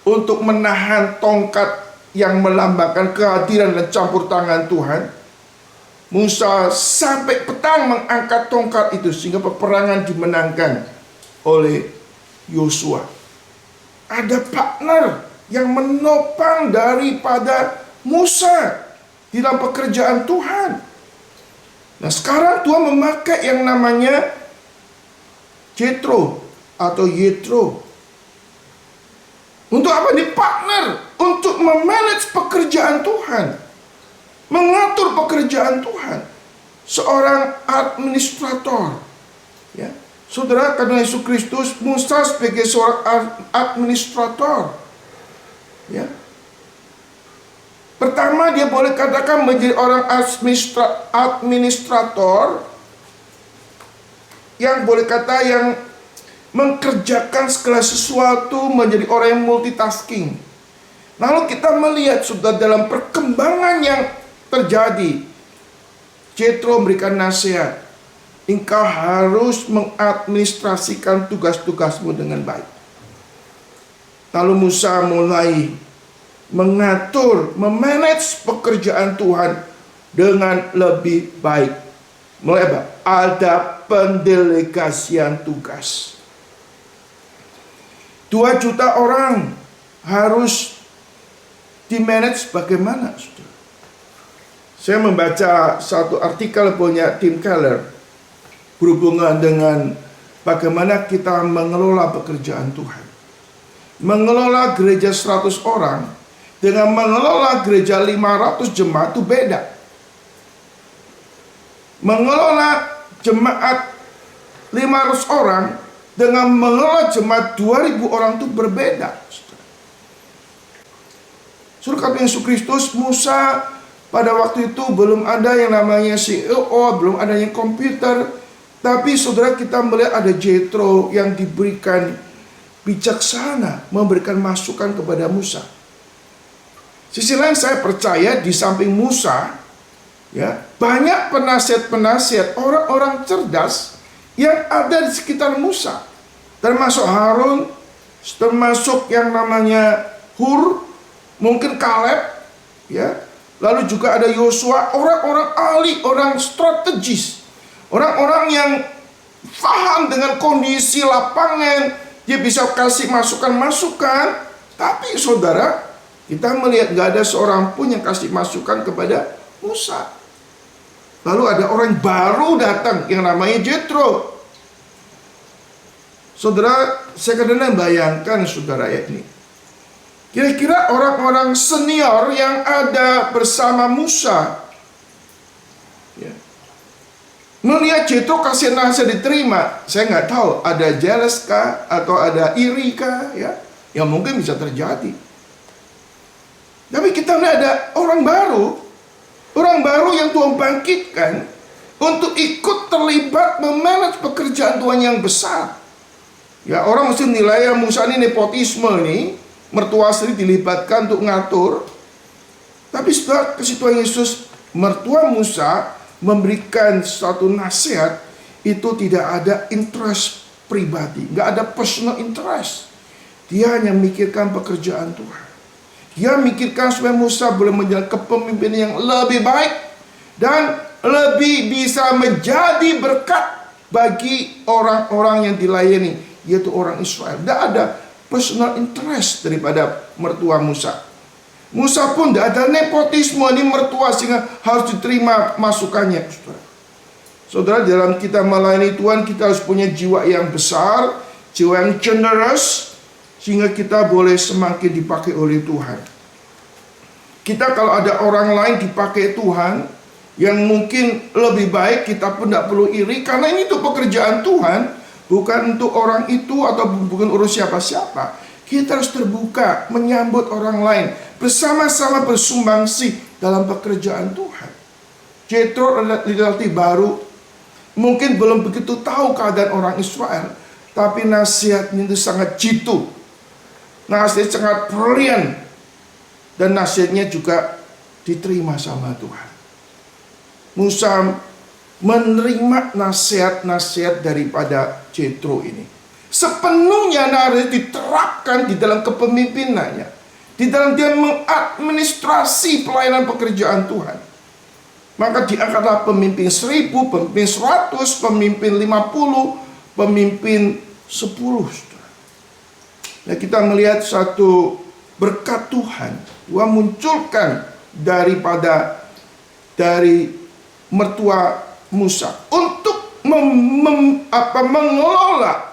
Untuk menahan tongkat yang melambangkan kehadiran dan campur tangan Tuhan. Musa sampai petang mengangkat tongkat itu sehingga peperangan dimenangkan oleh Yosua. Ada partner yang menopang daripada Musa di dalam pekerjaan Tuhan. Nah, sekarang Tuhan memakai yang namanya Jethro atau Yetro. Untuk apa? Di partner untuk memanage pekerjaan Tuhan, mengatur pekerjaan Tuhan. Seorang administrator, ya. Saudara, karena Yesus Kristus, Musa sebagai seorang administrator, ya. Pertama, dia boleh katakan menjadi orang administrator yang boleh kata yang mengerjakan segala sesuatu, menjadi orang yang multitasking. Lalu kita melihat sudah dalam perkembangan yang terjadi, Jethro memberikan nasihat, engkau harus mengadministrasikan tugas-tugasmu dengan baik. Lalu Musa mulai mengatur, memanage pekerjaan Tuhan dengan lebih baik. Mulai apa? Ada pendelegasian tugas. 2 juta orang harus di-manage bagaimana, saudara? Saya membaca satu artikel punya Tim Keller berhubungan dengan bagaimana kita mengelola pekerjaan Tuhan. Mengelola gereja 100 orang dengan mengelola gereja 500 jemaat itu beda. Mengelola jemaat 500 orang dengan mengelola jemaat 2000 orang itu berbeda. Suruh kata Yesus Kristus, Musa pada waktu itu belum ada yang namanya CEO, belum adanya komputer. Tapi saudara, kita melihat ada Jethro yang diberikan bijaksana, memberikan masukan kepada Musa. Sisi lain saya percaya di samping Musa, ya, banyak penasihat-penasihat, orang-orang cerdas yang ada di sekitar Musa. Termasuk Harun, termasuk yang namanya Hur, mungkin Kaleb, ya. Lalu juga ada Yosua, orang-orang ahli, orang strategis, orang-orang yang paham dengan kondisi lapangan, dia bisa kasih masukan-masukan. Tapi saudara, kita melihat gak ada seorang pun yang kasih masukan kepada Musa. Lalu ada orang baru datang yang namanya Jethro. Saudara, saya kadang-kadang bayangkan saudara ya ini. Kira-kira orang-orang senior yang ada bersama Musa, ya, melihat Jethro kasih nasihat diterima. Saya nggak tahu ada jealous kah atau ada iri kah, ya, yang mungkin bisa terjadi. Tapi kita lihat ada orang baru yang Tuhan bangkitkan untuk ikut terlibat memanage pekerjaan Tuhan yang besar. Ya, orang mesti nilai Musa ini nepotisme nih, mertua sendiri dilibatkan untuk ngatur. Tapi setelah kasih Tuhan Yesus, mertua Musa memberikan suatu nasihat, itu tidak ada interest pribadi, nggak ada personal interest. Dia hanya memikirkan pekerjaan Tuhan. Dia memikirkan supaya Musa boleh menjalankan kepemimpinan yang lebih baik dan lebih bisa menjadi berkat bagi orang-orang yang dilayani, yaitu orang Israel. Tidak ada personal interest daripada mertua Musa. Musa pun tidak ada nepotisme, ini mertua sehingga harus diterima masukannya. Saudara, dalam kita melayani Tuhan, kita harus punya jiwa yang besar, jiwa yang generous, sehingga kita boleh semakin dipakai oleh Tuhan. Kita kalau ada orang lain dipakai Tuhan yang mungkin lebih baik, kita pun tidak perlu iri, karena ini untuk pekerjaan Tuhan, bukan untuk orang itu atau bukan urus siapa-siapa. Kita harus terbuka menyambut orang lain, bersama-sama bersumbangsi dalam pekerjaan Tuhan. Jethro relatif baru, mungkin belum begitu tahu keadaan orang Israel, tapi nasihatnya itu sangat jitu, nasihat sangat brilian, dan nasihatnya juga diterima sama Tuhan. Musa menerima nasihat-nasihat daripada Jethro ini. Sepenuhnya nasihat diterapkan di dalam kepemimpinannya, di dalam dia mengadministrasi pelayanan pekerjaan Tuhan. Maka diangkatlah pemimpin 1000, pemimpin 100, pemimpin 50, pemimpin 10. Nah, kita melihat satu berkat Tuhan. Tuhan munculkan dari mertua Musa untuk mengelola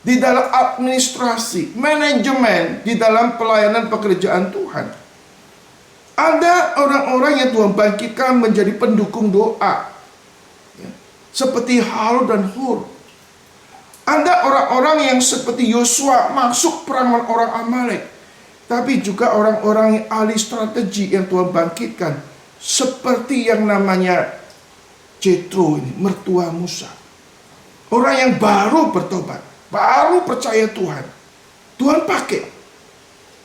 di dalam administrasi, manajemen, di dalam pelayanan pekerjaan Tuhan. Ada orang-orang yang Tuhan bangkitkan menjadi pendukung doa, ya, seperti Harun dan Hur. Ada orang-orang yang seperti Yosua masuk perang melawan orang Amalek. Tapi juga orang-orang yang ahli strategi yang Tuhan bangkitkan, seperti yang namanya Jethro ini, mertua Musa. Orang yang baru bertobat, baru percaya Tuhan. Tuhan pakai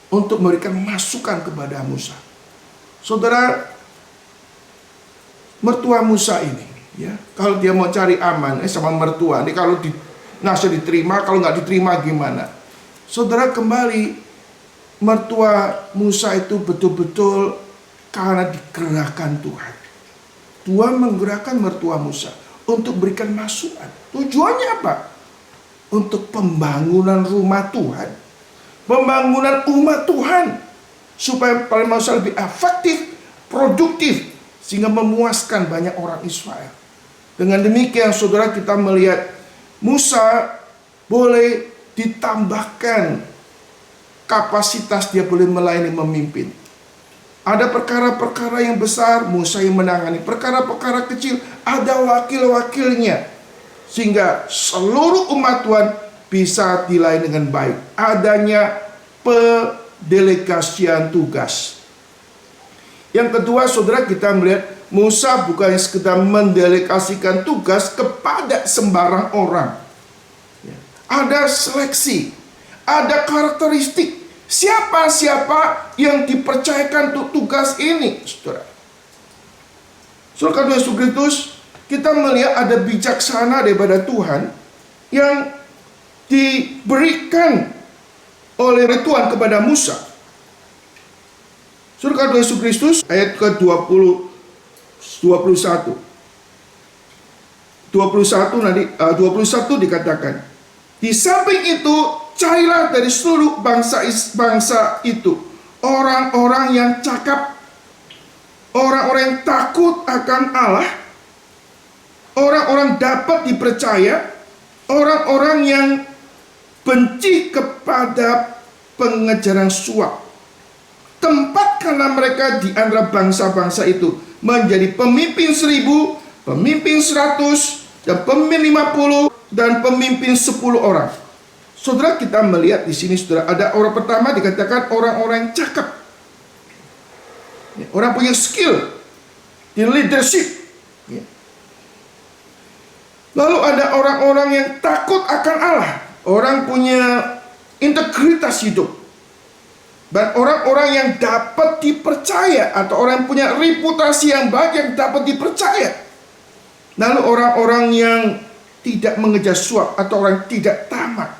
untuk memberikan masukan kepada Musa. Saudara, mertua Musa ini, ya, kalau dia mau cari aman sama mertua, ini kalau nasihat diterima, kalau nggak diterima gimana? Saudara, kembali mertua Musa itu betul-betul karena digerakkan Tuhan. Tuhan menggerakkan mertua Musa untuk berikan masukan. Tujuannya apa? Untuk pembangunan rumah Tuhan, pembangunan umat Tuhan, supaya paling Musa lebih efektif, produktif, sehingga memuaskan banyak orang Israel. Dengan demikian, saudara, kita melihat Musa boleh ditambahkan kapasitas, dia boleh melayani, memimpin. Ada perkara-perkara yang besar, Musa yang menangani. Perkara-perkara kecil, ada wakil-wakilnya. Sehingga seluruh umat Tuhan bisa dilayani dengan baik. Adanya pendelegasian tugas. Yang kedua, saudara, kita melihat Musa bukan sekedar mendelegasikan tugas kepada sembarang orang. Ada seleksi, ada karakteristik. Siapa-siapa yang dipercayakan untuk tugas ini, saudara. Saudara Yesus Kristus, kita melihat ada bijaksana daripada Tuhan yang diberikan oleh Tuhan kepada Musa. Saudara Yesus Kristus, ayat ke-21 dikatakan, di samping itu carilah dari seluruh bangsa itu orang-orang yang cakap, orang-orang yang takut akan Allah, orang-orang dapat dipercaya, orang-orang yang benci kepada pengejaran suap. Tempatkanlah mereka di antara bangsa-bangsa itu menjadi pemimpin 1000, pemimpin 100, dan pemimpin 50, dan pemimpin 10 orang. Saudara, kita melihat di sini, saudara, ada orang pertama dikatakan orang-orang yang cakap. Ya, orang punya skill di leadership. Ya. Lalu ada orang-orang yang takut akan Allah. Orang punya integritas hidup. Dan orang-orang yang dapat dipercaya, atau orang yang punya reputasi yang baik yang dapat dipercaya. Lalu orang-orang yang tidak mengejar suap, atau orang yang tidak tamat.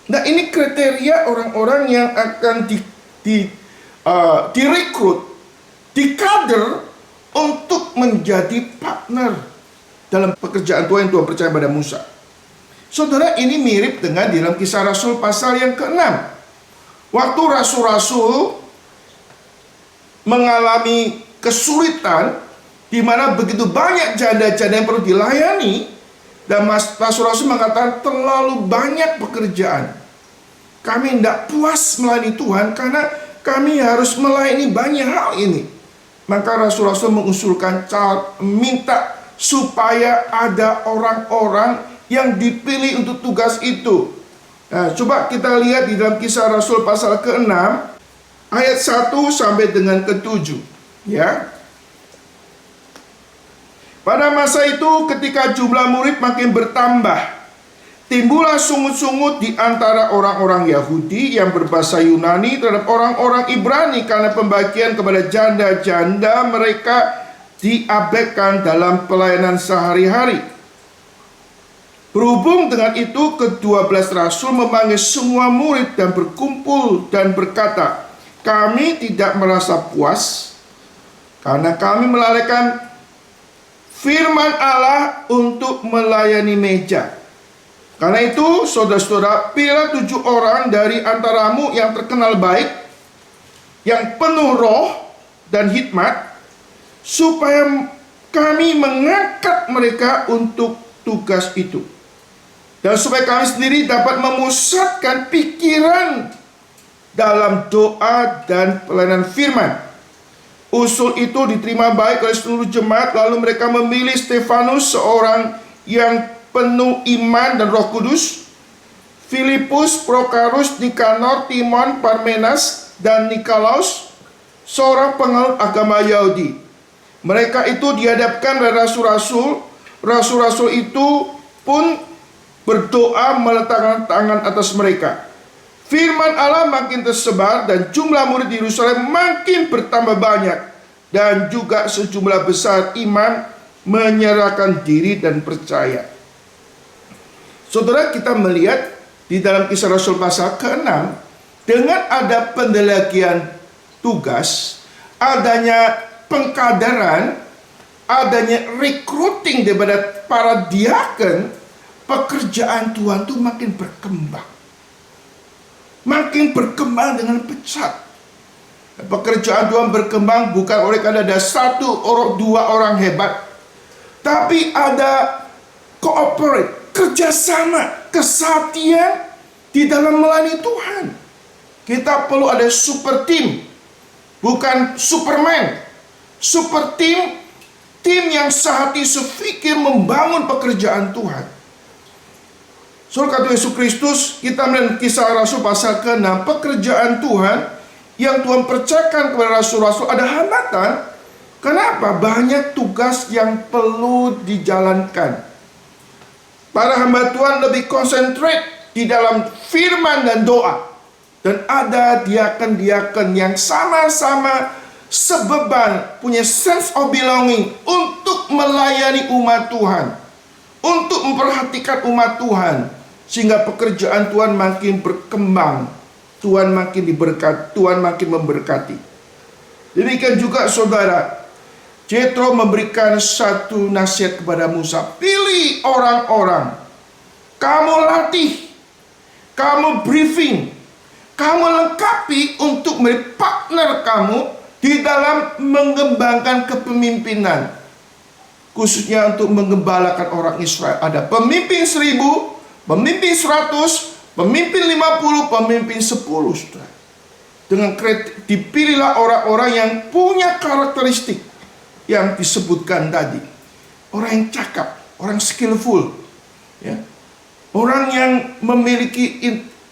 Nah, ini kriteria orang-orang yang akan direkrut, dikader untuk menjadi partner dalam pekerjaan Tuhan yang Tuhan percaya pada Musa. Saudara, ini mirip dengan dalam Kisah Rasul pasal yang ke-6. Waktu rasul-rasul mengalami kesulitan, di mana begitu banyak janda-janda yang perlu dilayani, dan rasul-rasul mengatakan terlalu banyak pekerjaan. Kami tidak puas melayani Tuhan karena kami harus melayani banyak hal ini. Maka rasul-rasul mengusulkan minta supaya ada orang-orang yang dipilih untuk tugas itu. Nah, coba kita lihat di dalam Kisah Rasul pasal ke-6 ayat 1 sampai dengan ke-7, ya. Pada masa itu ketika jumlah murid makin bertambah, timbullah sungut-sungut di antara orang-orang Yahudi yang berbahasa Yunani terhadap orang-orang Ibrani karena pembagian kepada janda-janda mereka diabaikan dalam pelayanan sehari-hari. Berhubung dengan itu, ke-12 rasul memanggil semua murid dan berkumpul dan berkata, kami tidak merasa puas karena kami melalaikan firman Allah untuk melayani meja. Karena itu, saudara-saudara, pilihlah 7 orang dari antaramu yang terkenal baik, yang penuh roh dan hikmat, supaya kami mengangkat mereka untuk tugas itu. Dan supaya kami sendiri dapat memusatkan pikiran dalam doa dan pelayanan firman. Usul itu diterima baik oleh seluruh jemaat. Lalu mereka memilih Stefanus, seorang yang penuh iman dan Roh Kudus, Filipus, Prokarus, Nikanor, Timon, Parmenas, dan Nikolaus, seorang penganut agama Yahudi. Mereka itu dihadapkan oleh rasul-rasul. Rasul-rasul itu pun berdoa meletakkan tangan atas mereka. Firman Allah makin tersebar dan jumlah murid di Yerusalem makin bertambah banyak, dan juga sejumlah besar iman menyerahkan diri dan percaya. Saudara, kita melihat di dalam Kisah Rasul pasal ke-6, dengan ada pendelegian tugas, adanya pengkaderan, adanya recruiting daripada para diaken, pekerjaan Tuhan itu makin berkembang. Makin berkembang dengan pesat. Pekerjaan Tuhan berkembang bukan oleh karena ada 1 atau 2 orang hebat, tapi ada cooperate, kerjasama, kesatian di dalam melayani Tuhan. Kita perlu ada super team, bukan Superman. Super team, tim yang sehati sepikir membangun pekerjaan Tuhan. Saudara, kata Yesus Kristus, kita melihat Kisah Rasul pasal ke-6, pekerjaan Tuhan yang Tuhan percayakan kepada rasul-rasul ada hambatan. Kenapa? Banyak tugas yang perlu dijalankan. Para hamba Tuhan lebih konsentrate di dalam firman dan doa. Dan ada diaken-diaken yang sama-sama sebeban, punya sense of belonging untuk melayani umat Tuhan, untuk memperhatikan umat Tuhan, sehingga pekerjaan Tuhan makin berkembang, Tuhan makin diberkati, Tuhan makin memberkati. Demikian juga saudara, Jethro memberikan satu nasihat kepada Musa, pilih orang-orang, kamu latih, kamu briefing, kamu lengkapi untuk menjadi partner kamu di dalam mengembangkan kepemimpinan, khususnya untuk mengembalakan orang Israel. Ada pemimpin 1000, pemimpin 100, pemimpin 50, pemimpin 10. Dengan dipilihlah orang-orang yang punya karakteristik yang disebutkan tadi. Orang yang cakap, orang skillful, ya. Orang yang memiliki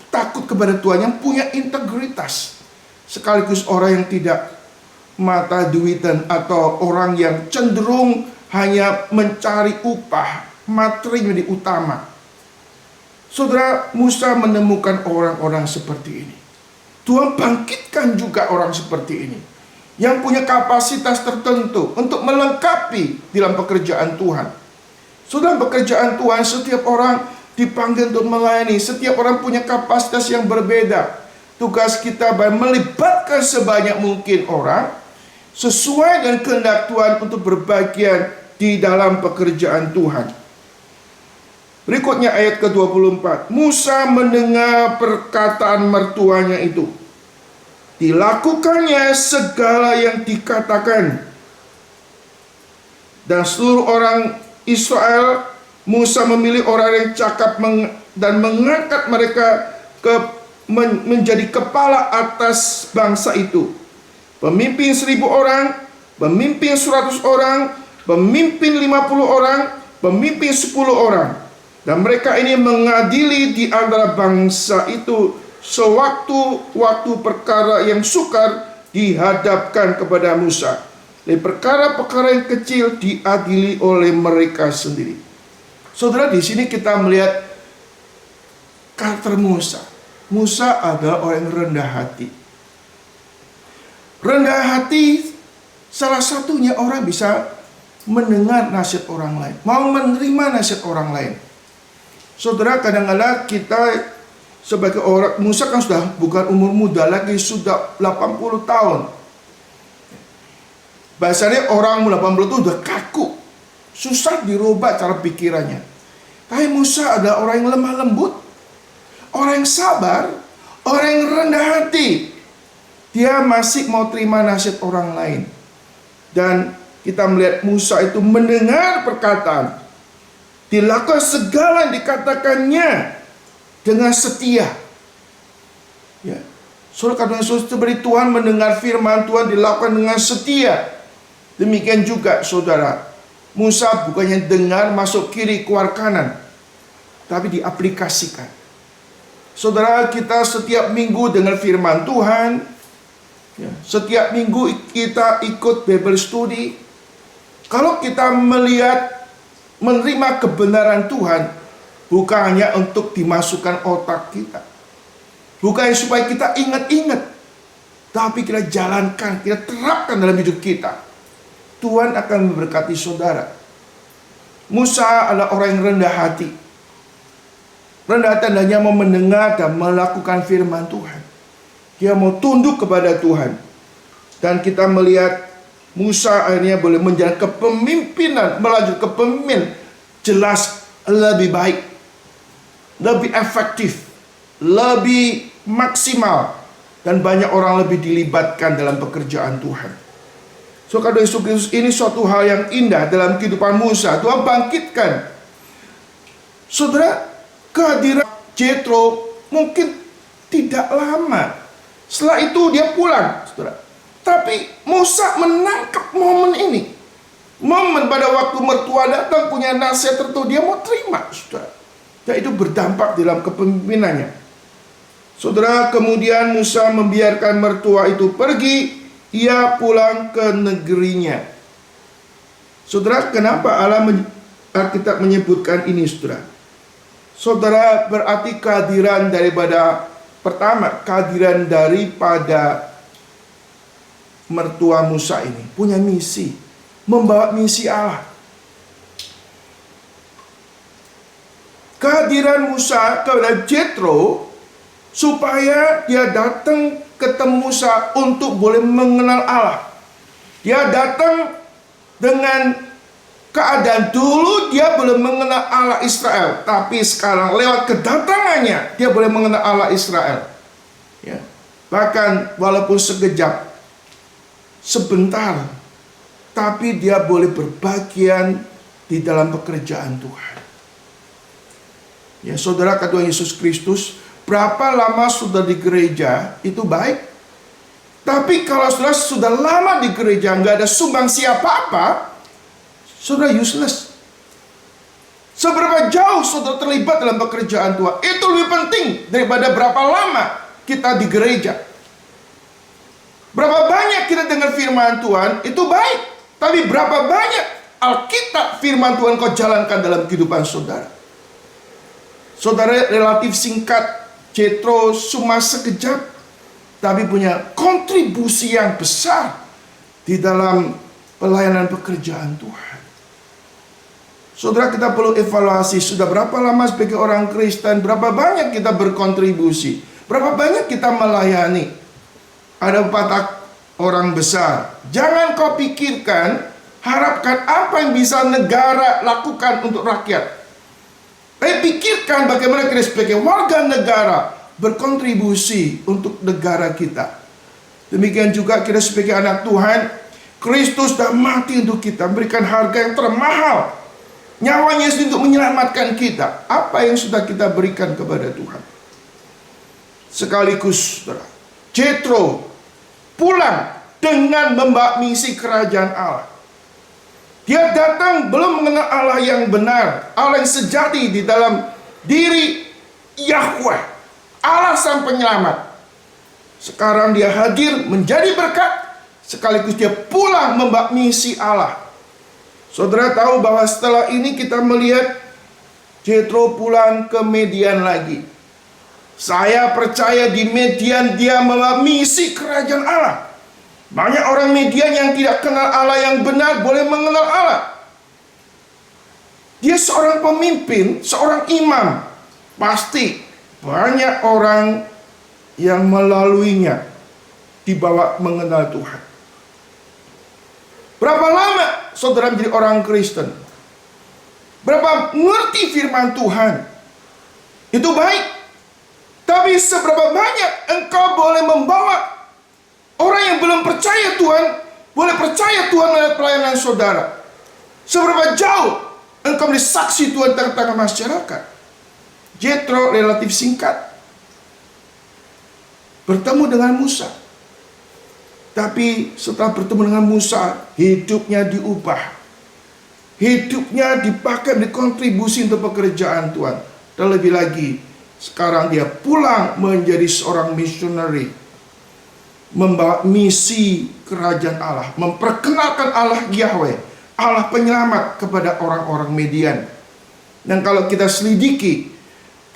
takut kepada Tuhan, yang punya integritas, sekaligus orang yang tidak mata duitan atau orang yang cenderung hanya mencari upah, materi menjadi utama. Saudara, Musa menemukan orang-orang seperti ini. Tuhan bangkitkan juga orang seperti ini, yang punya kapasitas tertentu untuk melengkapi dalam pekerjaan Tuhan. Saudara, pekerjaan Tuhan, setiap orang dipanggil untuk melayani. Setiap orang punya kapasitas yang berbeda. Tugas kita melibatkan sebanyak mungkin orang sesuai dengan kehendak Tuhan untuk berbagian di dalam pekerjaan Tuhan. Berikutnya ayat ke-24. Musa mendengar perkataan mertuanya itu. Dilakukannya segala yang dikatakan. Dan seluruh orang Israel, Musa memilih orang yang cakap dan mengangkat mereka menjadi kepala atas bangsa itu. Pemimpin 1000 orang, pemimpin 100 orang, pemimpin 50 orang, pemimpin 10 orang. Dan mereka ini mengadili di antara bangsa itu sewaktu-waktu perkara yang sukar dihadapkan kepada Musa. Dan perkara-perkara yang kecil diadili oleh mereka sendiri. Saudara, di sini kita melihat karakter Musa. Musa adalah orang yang rendah hati. Rendah hati, salah satunya orang bisa mendengar nasihat orang lain, mau menerima nasihat orang lain. Saudara, kadang-kadang kita sebagai orang, Musa kan sudah bukan umur muda lagi, sudah 80 tahun. Bahasanya orang 80 itu udah kaku, susah dirubah cara pikirannya. Tapi Musa adalah orang yang lemah lembut, orang yang sabar, orang yang rendah hati. Dia masih mau terima nasihat orang lain. Dan kita melihat Musa itu mendengar perkataan, dilakukan segala yang dikatakannya dengan setia. Ya. Saudara, karena seperti Tuhan mendengar firman Tuhan dilakukan dengan setia. Demikian juga saudara, Musa bukannya dengar masuk kiri keluar kanan, tapi diaplikasikan. Saudara, kita setiap minggu dengar firman Tuhan, ya, setiap minggu kita ikut Bible study. Kalau kita melihat, menerima kebenaran Tuhan, bukan hanya untuk dimasukkan otak kita, bukan supaya kita ingat-ingat, tapi kita jalankan, kita terapkan dalam hidup kita. Tuhan akan memberkati saudara. Musa adalah orang yang rendah hati. Rendah hati hanya mau mendengar dan melakukan firman Tuhan. Dia mau tunduk kepada Tuhan. Dan kita melihat Musa akhirnya boleh menjalankan kepemimpinan, melanjut ke pemimpin jelas lebih baik, lebih efektif, lebih maksimal, dan banyak orang lebih dilibatkan dalam pekerjaan Tuhan. So, karena Yesus Kristus ini suatu hal yang indah dalam kehidupan Musa. Tuhan bangkitkan. Saudara, kehadiran Jethro mungkin tidak lama. Setelah itu dia pulang, saudara. Tapi Musa menangkap momen ini. Momen pada waktu mertua datang punya nasihat tertentu, dia mau terima, saudara. Dan itu berdampak dalam kepemimpinannya. Saudara, kemudian Musa membiarkan mertua itu pergi. Ia pulang ke negerinya. Saudara, kenapa Alkitab menyebutkan ini, saudara? Saudara, berarti kehadiran daripada pertama, kehadiran daripada mertua Musa ini punya misi, membawa misi Allah. Kehadiran Musa kepada Jethro supaya dia datang ketemu Musa untuk boleh mengenal Allah. Dia datang dengan keadaan dulu dia belum mengenal Allah Israel, tapi sekarang lewat kedatangannya dia boleh mengenal Allah Israel. Ya. Bahkan walaupun sekejap, sebentar, tapi dia boleh berbagian di dalam pekerjaan Tuhan. Ya, saudara, kata Yesus Kristus, berapa lama sudah di gereja itu baik. Tapi kalau saudara sudah lama di gereja nggak ada sumbang siapa-apa, saudara useless. Seberapa jauh saudara terlibat dalam pekerjaan Tuhan, itu lebih penting daripada berapa lama kita di gereja. Berapa banyak kita dengar firman Tuhan, itu baik. Tapi berapa banyak Alkitab firman Tuhan kau jalankan dalam kehidupan saudara? Saudara relatif singkat, Jethro cuma sekejap, tapi punya kontribusi yang besar di dalam pelayanan pekerjaan Tuhan. Saudara, kita perlu evaluasi, sudah berapa lama sebagai orang Kristen, berapa banyak kita berkontribusi, berapa banyak kita melayani. Ada 4 orang besar. Jangan kau pikirkan, harapkan apa yang bisa negara lakukan untuk rakyat. Tapi pikirkan bagaimana kita sebagai warga negara berkontribusi untuk negara kita. Demikian juga kita sebagai anak Tuhan, Kristus sudah mati untuk kita, memberikan harga yang termahal. Nyawanya untuk menyelamatkan kita. Apa yang sudah kita berikan kepada Tuhan? Sekaligus, saudara, Jethro pulang dengan membawa misi kerajaan Allah. Dia datang belum mengenal Allah yang benar, Allah yang sejati di dalam diri Yahweh, Allah sang penyelamat. Sekarang dia hadir menjadi berkat, sekaligus dia pulang membawa misi Allah. Saudara tahu bahwa setelah ini kita melihat Jethro pulang ke Midian lagi. Saya percaya di Midian dia membawa misi kerajaan Allah. Banyak orang Midian yang tidak kenal Allah yang benar boleh mengenal Allah. Dia seorang pemimpin, seorang imam. Pasti banyak orang yang melaluinya dibawa mengenal Tuhan. Berapa lama saudara menjadi orang Kristen? Berapa mengerti firman Tuhan? Itu baik. Tapi seberapa banyak engkau boleh membawa orang yang belum percaya Tuhan, boleh percaya Tuhan lewat pelayanan saudara? Seberapa jauh engkau menjadi saksi Tuhan tengah-tengah masyarakat? Jethro relatif singkat bertemu dengan Musa. Tapi setelah bertemu dengan Musa, hidupnya diubah. Hidupnya dipakai, dikontribusi untuk pekerjaan Tuhan. Dan lebih lagi, sekarang dia pulang menjadi seorang missionary, membawa misi kerajaan Allah, memperkenalkan Allah Yahweh, Allah penyelamat kepada orang-orang Midian. Dan kalau kita selidiki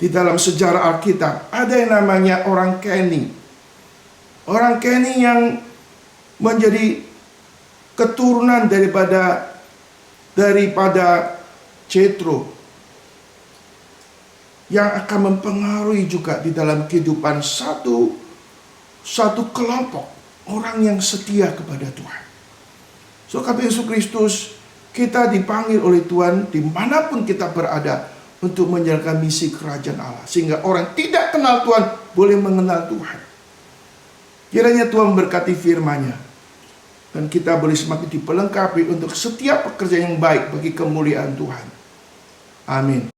di dalam sejarah Alkitab, ada yang namanya orang Keni. Orang Keni yang menjadi keturunan daripada Jethro, yang akan mempengaruhi juga di dalam kehidupan satu kelompok orang yang setia kepada Tuhan. So kata Yesus Kristus, kita dipanggil oleh Tuhan dimanapun kita berada untuk menjalankan misi kerajaan Allah, sehingga orang tidak kenal Tuhan boleh mengenal Tuhan. Kiranya Tuhan memberkati firman-Nya, dan kita boleh semakin dipelengkapi untuk setiap pekerjaan yang baik bagi kemuliaan Tuhan. Amin.